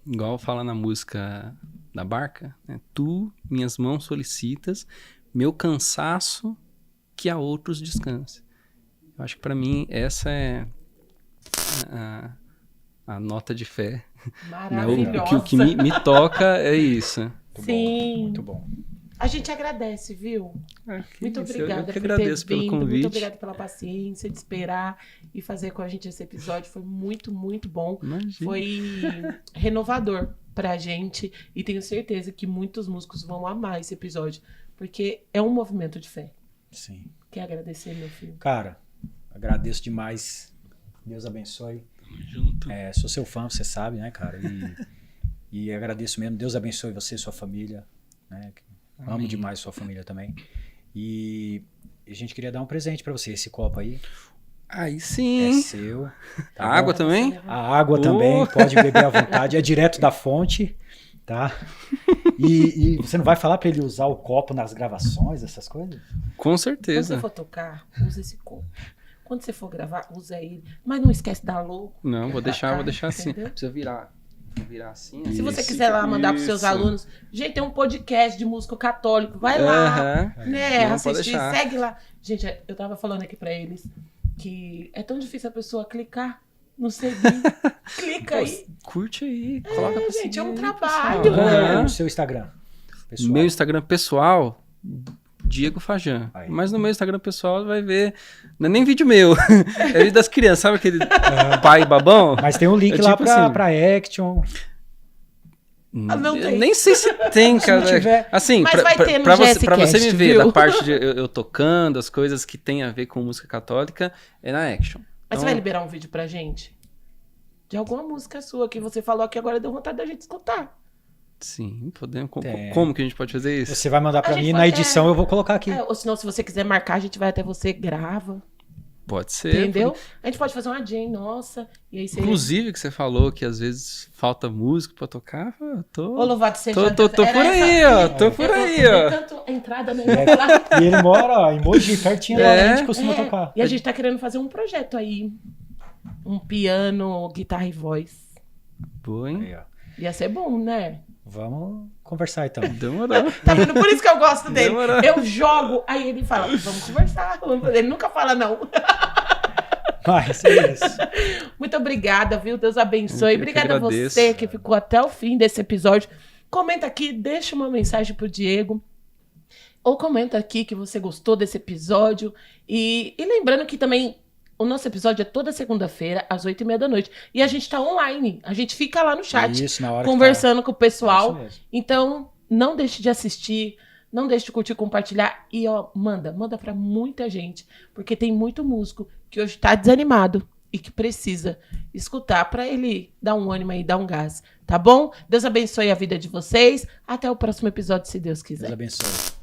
Igual fala na música da Barca, né? Tu, minhas mãos solicitas, meu cansaço que a outros descanse. Eu acho que para mim essa é a nota de fé. Maravilhosa. O que me toca é isso. Muito Sim. bom, muito bom. A gente agradece, viu? Muito isso, obrigada eu que por agradeço ter pelo vindo. convite. Muito obrigada pela paciência de esperar e fazer com a gente esse episódio. Foi muito, muito bom. Imagina. Foi renovador pra gente. E tenho certeza que muitos músicos vão amar esse episódio. Porque é um movimento de fé. Sim. Quer agradecer, meu filho? Cara, agradeço demais. Deus abençoe. Junto. Sou seu fã, você sabe, né, cara? E agradeço mesmo. Deus abençoe você e sua família. Né? Amo demais sua família também. E a gente queria dar um presente pra você. Esse copo aí Aí é sim. seu. Tá A bom? água também? A água também, pode beber à vontade. É direto da fonte, tá? E você não vai falar pra ele usar o copo nas gravações, essas coisas? Com Quando certeza. você for tocar, usa esse copo. Quando você for gravar, usa ele. Mas não esquece da logo. Não, vou deixar assim. Entendeu? Precisa virar. Vou virar assim. Se você Isso. quiser lá mandar pros seus Isso. alunos, gente, tem um podcast de músico católico, vai lá, Aham. né, Não, pode assistir, deixar. segue lá. Gente, eu tava falando aqui pra eles que é tão difícil a pessoa clicar no seguir. Clica aí. Curte aí, coloca pra gente, é um seguir, trabalho. pessoal. Qual é Aham. o seu Instagram? Pessoal? Meu Instagram pessoal, Diego Fajan. Aí. Mas no meu Instagram pessoal vai ver. Não é nem vídeo meu. É vídeo das crianças. Sabe aquele pai babão? Mas tem um link É lá tipo pra, assim. pra Action. Não Eu tem. nem sei se tem, Se não cara. tiver- Assim, Mas pra, vai pra- ter no pra você, GS pra você me Cast, ver viu? da parte de eu tocando, as coisas que tem a ver com música católica, é na Action. Mas Então, você vai liberar um vídeo pra gente? De alguma música sua que você falou aqui agora deu vontade da gente escutar. Sim, podemos. Tem. Como que a gente pode fazer isso? Você vai mandar pra A gente mim, na pode- edição eu vou colocar aqui. Ou senão, se você quiser marcar, a gente vai até você, grava. Pode ser. Entendeu? A gente pode fazer uma jam nossa. E aí você. Inclusive, que você falou que às vezes falta músico pra tocar. Eu tô. Ô, louvado seja Tô Deus. por Era aí, essa- ó. Tô por aí, eu ó. dei tanto entrada, né? Eu vou lá. E ele mora, ó, em Mogi, pertinho da onde a gente costuma É, tocar. E a gente tá querendo fazer um projeto aí. Um piano, guitarra e voz. Boa, hein? Aí, ó. Ia ser bom, né? Vamos conversar então. Demorou. Tá vendo? Por isso que eu gosto dele. Demorou. Eu jogo, aí ele fala, vamos conversar. Ele nunca fala não. Mas é isso. Muito obrigada, viu? Deus abençoe. Eu que Obrigada a agradeço. você que ficou até o fim desse episódio. Comenta aqui, deixa uma mensagem pro Diego. Ou comenta aqui que você gostou desse episódio. E lembrando que também o nosso episódio é toda segunda-feira, às 8h30 da noite. E a gente tá online. A gente fica lá no chat, Isso, na hora conversando com o que tá. pessoal. Isso mesmo. Então, não deixe de assistir, não deixe de curtir, compartilhar e ó, manda pra muita gente, porque tem muito músico que hoje tá desanimado e que precisa escutar pra ele dar um ânimo aí, dar um gás, tá bom? Deus abençoe a vida de vocês. Até o próximo episódio, se Deus quiser. Deus abençoe.